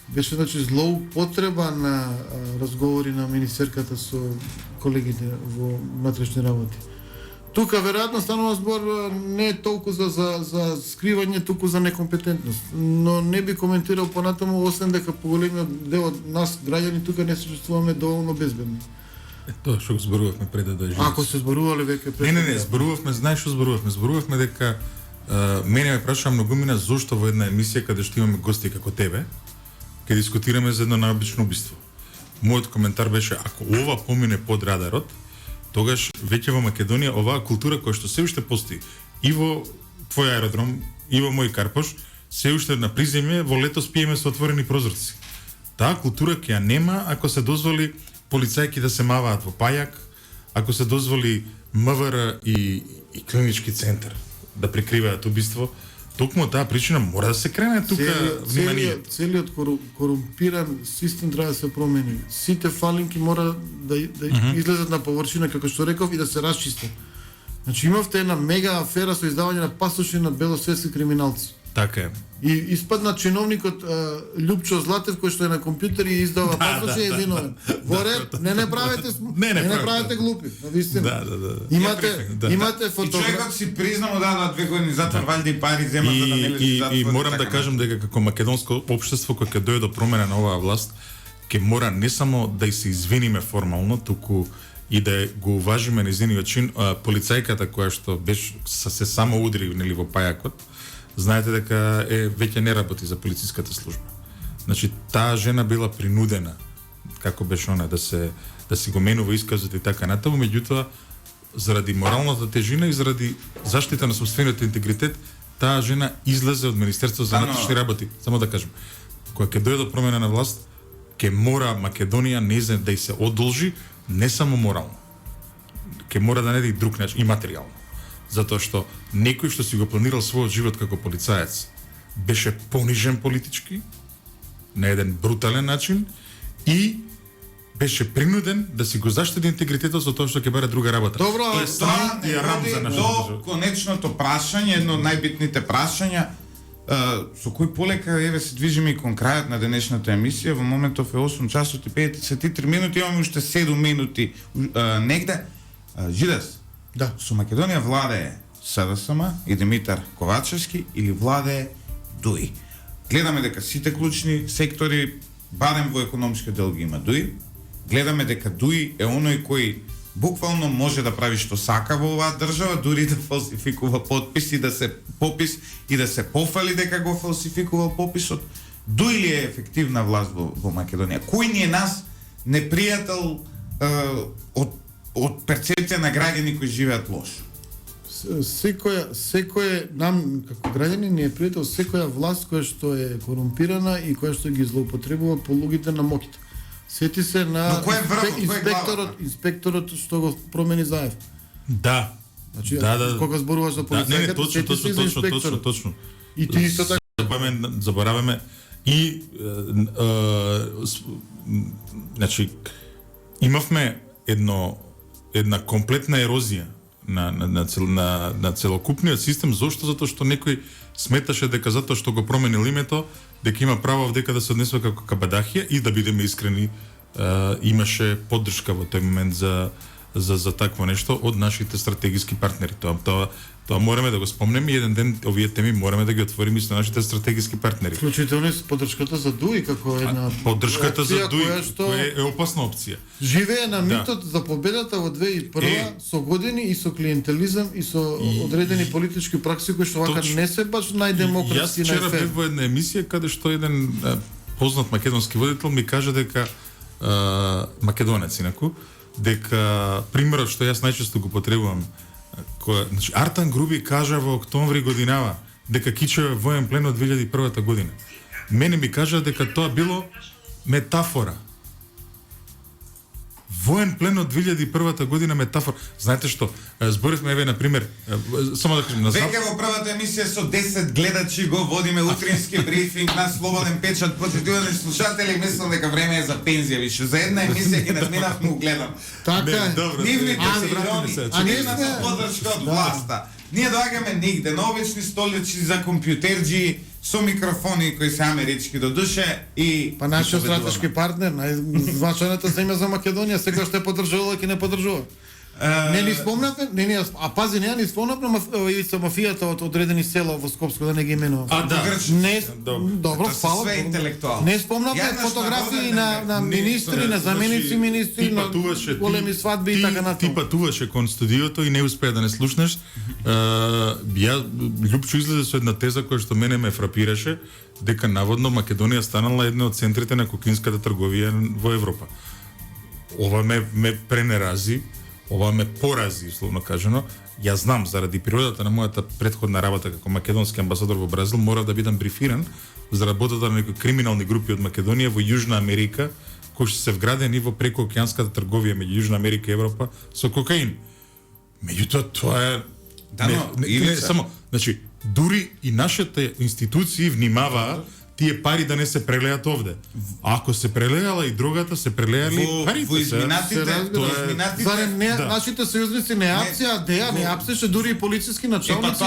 Беше значи злоупотреба на разговори на министерката со колегите во внатрешни работи. Тука веројатно станува збор не толку за скривање, туку за некомпетентност. Но не би коментирал понатаму, освен дека поголемиот дел од нас граѓани тука не се чувствуваме доволно безбедни. Тоа што го зборувавме пред да дојдеш. Ако се зборувале веќе пред. Не, зборувавме, знаеш што зборувавме? Зборувавме дека мене ме прашаа многумина зошто во една емисија каде што имаме гости како тебе, ќе дискутираме за едно наобично убиство. Мојот коментар беше ако ова помине под радарот, тогаш веќе во Македонија оваа култура која што се уште постои и во твој аеродром, и во мој Карпош, се уште на приземје во лето спиеме со отворени прозорци. Таа култура ќе ја нема ако се дозволи полицајки да се маваат во пајак, ако се дозволи МВР и клинички центар да прикриваат убиство, токму од таа причина мора да се крене тука внимание. Целиот корумпиран систем треба да се промени. Сите фалинки мора да излезат на површина, како што реков, и да се расчистат. Значи имавте една мега афера со издавање на пасоши на белосветски криминалци. Така е. И испадна чиновникот Љупчо Златев, кој што е на компјутер и издава пасоши, е виновен. Во ред, не правете глупи. Навистина. Имате И фотографии. човекот си призна му дадоа 2 години затвор, валјда и пари зема за да не лежи затвор. И морам да кажам дека како македонско општество кој ќе дојде до промена на оваа власт, ќе мора не само да се извиниме формално, туку и да го уважиме нејзиниот чин. Полицајката која што беше се само удри нели во пајакот, знаете дека веќе не работи за полициската служба. Значи таа жена била принудена, како беше она, да си го менува исказот и така натаму, меѓутоа заради моралната тежина и заради заштита на сопствениот интегритет, таа жена излезе од Министерството за внатрешни работи. Само да кажем, кога ќе дојде до промена на власт, ќе мора Македонија нејзин да и се одолжи не само морално, ќе мора да најде и друг начин, и материјално. Затоа што некој што си го планирал својот живот како полицаец беше понижен политички на еден брутален начин и беше принуден да си го заштити интегритетот со тоа што ќе бере друга работа. Добро, Тоа не води до конечното прашање, едно од најбитните прашања, со кој полека еве се движиме и кон крајот на денешната емисија. Во моментов е 8 часот и 53 минути, имаме уште 7 минути негде. Жидес, да, со Македонија владее СДСМ и Димитар Ковачевски или владее ДУИ? Гледаме дека сите клучни сектори, барем во економскиот дел ги има ДУИ. Гледаме дека ДУИ е оној кој буквално може да прави што сака во оваа држава, дури да фалсификува потписи, да се попис и да се пофали дека го фалсификувал пописот. ДУИ ли е ефективна власт во Македонија? Кој ни е нас непријател од перцепција на граѓани кои живеат лошо? Секоја нам како граѓани ни е пријател секоја власт која што е корумпирана и која што ги злоупотребува по луѓите на моќта. Сети се на инспекторот што го промени Заев. Да. Значи, кога зборуваш за полицајката, точно. И ти исто така забораваме и значи имавме една комплетна ерозија на целокупниот систем. Зошто? Затоа што некој сметаше дека затоа што го променил името, дека има право дека да се однесува како Кабадахија, и да бидеме искрени, имаше поддршка во тој момент за такво нешто од нашите стратегиски партнери. Тоа мораме да го спомнеме, и еден ден овие теми мораме да ги отвориме со нашите стратегиски партнери. Вклучително и поддршката за ДУИ како една поддршката за ДУИ која е опасна опција. Живее на митот за победата во 2001 со години и со клиентелизам и со одредени политички пракси кои што вака не се баш најдемократски, Јас вчера бев во една емисија каде што еден познат македонски водител ми кажа дека македонец инаку, дека примерот што јас најчесто го потребувам, значи Артан Груби кажа во октомври годинава дека Кичево е воен плен од 2001 година. Мене ми кажа дека тоа било метафора. Воен плен од 2001 година метафора. Знаете што? Зборивме еве на пример, само да кажем, веќе во првата емисија со 10 гледачи го водиме утрински брифинг на Слободен печат. Почитувани слушатели, мислам дека време е за пензија више. За една емисија ги надминавме, гледам. Така. Нивните милиони, нивната поддршка од власта. Ние доаѓаме нигде, на обични столици за компјутерџи, со микрофони кои се амерички до душе и па нашиот стратешки партнер, најзначајната земја за Македонија, секој што е поддржувала ќе не поддржува. Не ни спомнавме, а пази, не ни спомнавме Ивица мафијата од одредени села во Скопско, да не ги именувам. Не, добро, фала. Не спомнавме фотографии на министри, на заменици министри, на големи свадби и така натаму. Ти патуваше кон студиото и не успеа да не слушнеш. Љупчо излезе со една теза која што мене ме фрапираше, дека наводно Македонија станала една од центрите на кокинската трговија во Европа. Ова ме пренерази. Ова ме порази, условно кажано. Јас знам, заради природата на мојата претходна работа како македонски амбасадор во Бразил, морав да бидам брифиран за работата на некои криминални групи од Македонија во Јужна Америка, кои што се вградени во прекоокеанската трговија меѓу Јужна Америка и Европа со кокаин. Меѓутоа тоа е Да, но, Ивица. само, значи, дури и нашите институции внимаваа тие пари да не се прелеат овде. Ако се прелеала и другата, се прелеали парите. Во изминатите, Зарем не, да. нашите сојузници не апсија, ДЕА не апсеше дури и полициски началници.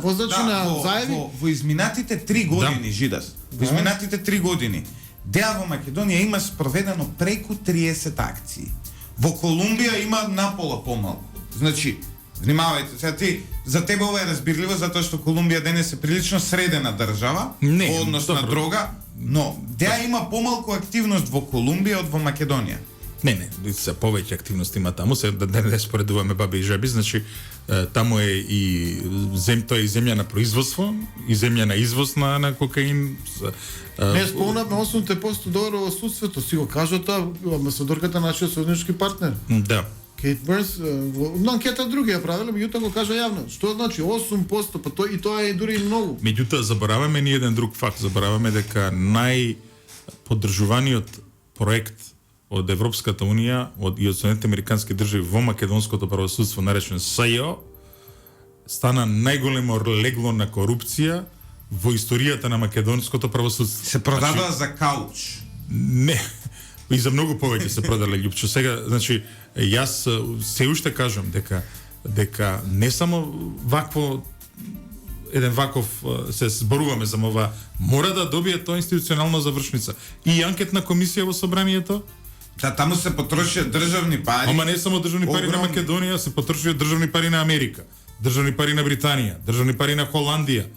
Возачи на заеви. Во изминатите 3 години, Жидас. Во изминатите 3 години. ДЕА во Македонија има спроведено преку 30 акции. Во Колумбија има напола помалку. Значи, внимавајте, сега ти, за тебе ова е разбирливо затоа што Колумбија денес е прилично средена држава Не, во однос на добро. дрога, но ДЕА има помалку активност во Колумбија од во Македонија. Не, се повеќе активности има таму, се да не споредуваме баби и жаби, значи таму е и тоа е и земја на производство, и земја на извоз на кокаин. Не спомнавме 8% доларово судството, си го кажа тоа, амбасадорката нашиот сојузнички партнер. Да. Кейт Бернс, на анкета други ја правеле, меѓутоа го кажа јавно. Што значи 8%, па тоа е дури и многу. Меѓутоа забораваме ни еден друг факт, забораваме дека најподдржуваниот проект од Европската унија и од Соединетите американски држави во македонското правосудство наречен САЈО стана најголемо легло на корупција во историјата на македонското правосудство. Се продадоа за кауч. Не, и за многу повеќе се продале љупче. Сега, значи, јас се уште кажам дека не само еден ваков се зборуваме за ова, мора да добие тоа институционална завршница. И анкетна комисија во собранието. Да, таму се потрошија државни пари. Ама не само државни пари на Македонија, се потрошија државни пари на Америка, државни пари на Британија, државни пари на Холандија.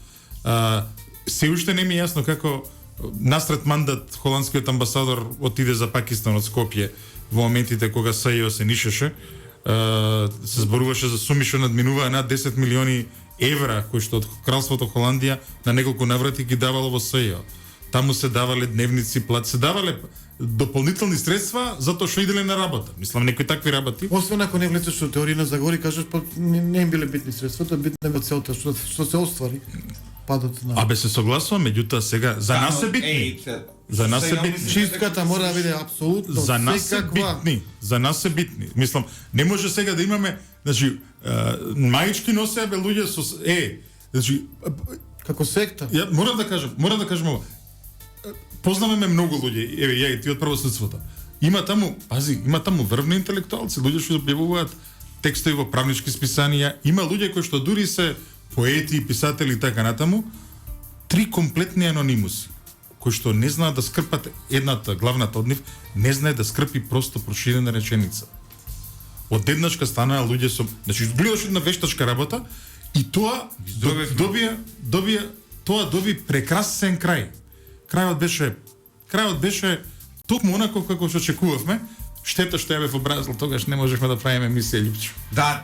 Се уште не ми е јасно како насред мандат холандскиот амбасадор отиде за Пакистан од Скопје во моментите кога САЈО се нишеше, се зборуваше за суми што надминуваа над 10 милиони евра кои што од кралството Холандија на неколку наврати ги давало во САЈО. Таму се давале дневници, се давале дополнителни средства затоа што иделе на работа. Мислам некои такви работи. Освен ако не влезеш во теорија на заговори, кажеш па не им биле битни средствата, битна е целта што се оствари. Падот на. Абе се согласувам, меѓутоа сега за нас се битни. За нас се битни. Чистката мора да биде апсолутно за нас се битни. За нас се битни. Мислам, не може сега да имаме, значи, маички носеа бе луѓе со значи како секта. Ја морам да кажам ова. Познаваме многу луѓе, еве ја и ти од правосудството. Има таму врвни интелектуалци, луѓе што објавуваат текстови во правнички списанија, има луѓе кои што дури се поети, писатели и така натаму, 3 комплетни анонимуси, кои што не знаат да скрпат едната, главната од нив, не знае да скрпи просто проширена реченица. Одеднашка станаа луѓе со, значи гледаш една вештачка работа и тоа доби прекрасен крај. Крајот беше токму онаков како што очекувавме. Штета што ја бев во Бразил, тогаш не можевме да правиме емисија Љупчо. Да,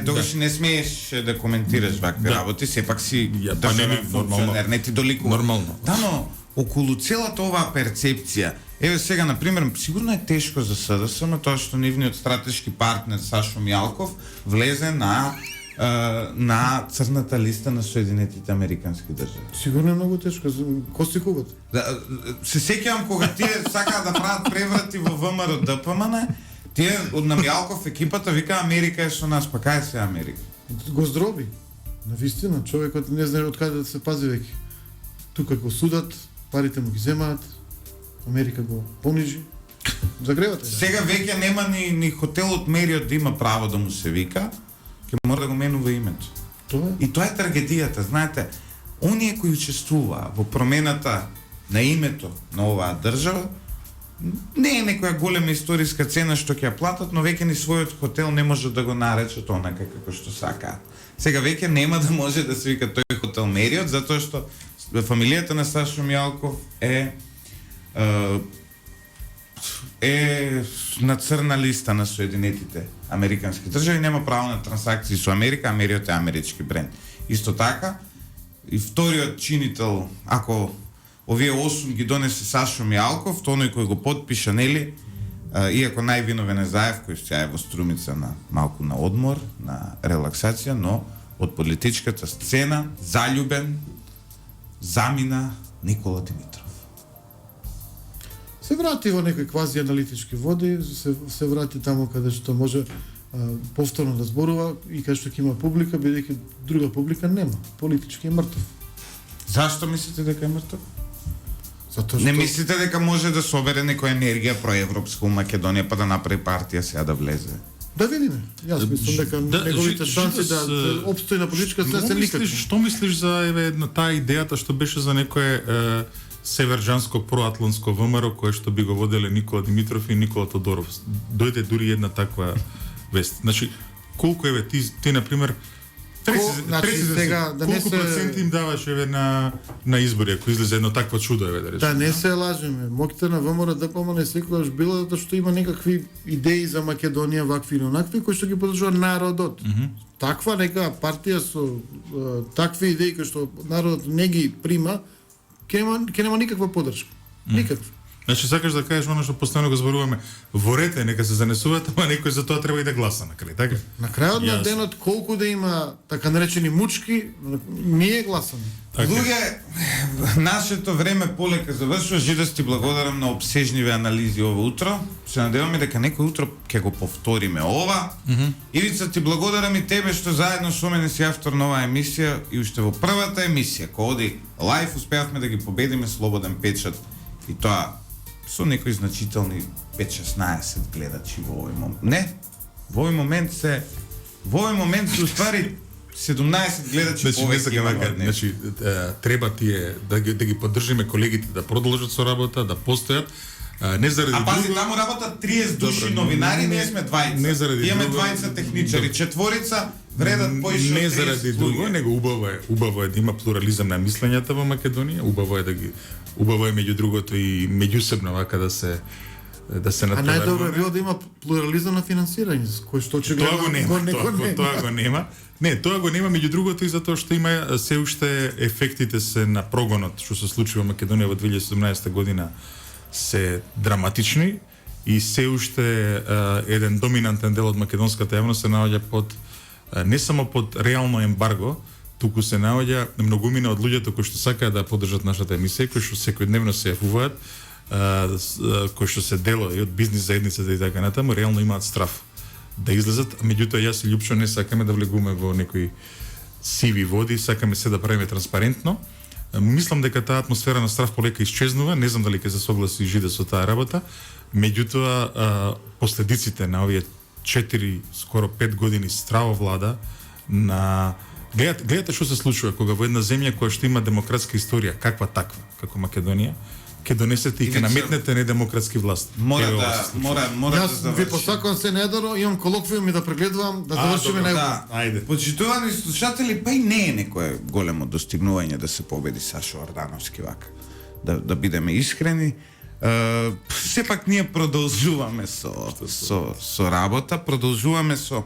тогаш не смееш да коментираш вакви работи, сепак си државен функционер, не ти доликува. Нормално. Да, но околу целата оваа перцепција, еве сега на пример, сигурно е тешко за СДС, но тоа што нивниот стратешки партнер Сашо Мијалков влезе на црната листа на Соединетите американски држави. Сигурно е многу тешко, кости кугот. Да, се сеќавам кога тие сакаа да прават преврати во ВМРО ДПМН, тие од Мијалков екипата вика Америка е со нас, па кај се Америка? Го здроби. Навистина, човекот не знае од каде да се пази веќе. Тука го судат, парите му ги земаат, Америка го понижи. Загревате. Сега веќе нема ни хотелот Мериот да има право да му се вика, ќе мора да го менува името. И тоа е трагедијата, знаете, оние кои учествуваа во промената на името на оваа држава, не е некоја голема историска цена што ќе ја платат, но веќе ни својот хотел не може да го наречат онака како што сакаат. Сега веќе нема да може да се вика тој хотел Мериот, затоа што фамилијата на Сашо Мијалков е на црна листа на Соединетите американски држави, нема право на трансакции со Америка, Мериот е амерички бренд. Исто така, и вториот чинител, ако овие 8 ги донесе Сашо Мијалков, тој кој го подпиша, нели, иако највиновен е Заев, кој сега е во Струмица на малку на одмор, на релаксација, но од политичката сцена, заљубен, замина Никола Димитров. Се врати во некои квази аналитички води, се врати таму каде што може повторно да зборува и кај што ќе има публика, бидејќи друга публика нема. Политички е мртов. Зашто мислите дека е мртов? Затоа што Не мислите дека може да собере некоја енергија проевропска у Македонија па да направи партија сега да влезе? да видиме. Јас мислам дека неговите шанси да опстои на политичка сцена се никакви. Што мислиш за таа идејата што беше за некое северџанско проатлантско ВМРО кое што би го воделе Никола Димитров и Никола Тодоров? Дојде дури една таква вест. Значи, колку ти на пример сега да не колку се проценти им даваш на избори ако излезе едно такво чудо да речеме? Да не се лажеме. Моќта на ВМРО ДПМН не секогаш била затоа што има некакви идеи за Македонија вакви или онакви кои што ги подржува народот. Таква нека партија со такви идеи кои што народот не ги прима, ќе нема никаква поддршка. Никаква. Значи сакаш да кажеш оно што постојано го зборуваме, ворете нека се занесуваат, ама некој за тоа треба и да гласа на крај, така? На крајот на денот колку да има така наречени мучки, ние гласаме. Така. Луѓе, нашето време полека завршува. Жидос ти благодарам на обсежниве анализи ова утро. Се надеваме дека некој утро ќе го повториме ова. Ивица, ти благодарам и тебе што заедно со мене си автор на оваа емисија и уште во првата емисија, кој оди лајф, успеавме да ги победиме слободен печат и тоа со некои значителни 5-16 гледачи во овој момент. Не, во овој момент се уствари 17 гледачи повеќе има од днес. Значи, треба да ги поддржиме колегите да продолжат со работа, да постојат. Не заради А пази, друго. таму работат 30 души новинари, ние сме двајца. Не заради Имаме друго. двајца техничари, четворица вредат поише од Не 30 заради луѓе. друго, него убаво е да има плурализам на мислењата во Македонија, убаво е меѓу другото и меѓусебно вака да се А натпреваруваме. најдобро било да има плурализам на финансирање, кој што очигледно Тоа го нема, тоа го нема. Не, тоа го нема меѓу другото и затоа што има се уште ефектите се на прогонот што се случи во Македонија во 2017 година се драматични и се уште еден доминантен дел од македонската јавност се наоѓа под не само под реално ембарго, туку се наоѓа многумина од луѓето кои што сакаат да поддржат нашата емисија, кои што секојдневно се јавуваат, кои што се дел и од бизнис заедницата и така натаму, реално имаат страф да излезат, меѓутоа јас и Лјупчо не сакаме да влегуваме во некои сиви води, сакаме се да правиме транспарентно. Мислам дека таа атмосфера на страф полека исчезнува, не знам дали ќе се согласи Жиде со таа работа, меѓутоа последиците на овие 4, скоро 5 години страво влада на гледате што се случува кога во една земја која што има демократска историја, каква таква, како Македонија, ќе донесете и ќе наметнете недемократски власт. Мора Еве ова да се случува. мора да Јас ви заврши. посакувам се најдобро, имам колоквиум и да прегледувам, да завршиме добро, најубаво. Ајде. Почитувани слушатели, па и не е некое големо достигнување да се победи Сашо Ордановски вака. Да бидеме искрени. Сепак ние продолжуваме со работа, продолжуваме со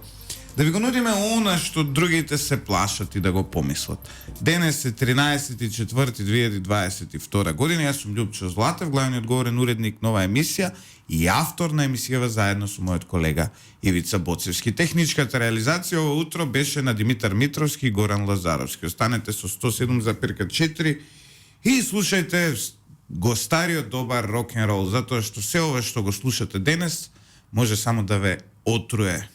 да ви го нудиме она што другите се плашат и да го помислат. Денес е 13.4.2022 година, јас сум Лјупчо Златев, главниот говорен уредник на оваа емисија и автор на емисијава заедно со мојот колега Ивица Боцевски. Техничката реализација ова утро беше на Димитар Митровски и Горан Лазаровски. Останете со 107,4 и слушајте го стариот добар рок н рол, затоа што се ова што го слушате денес може само да ве отруе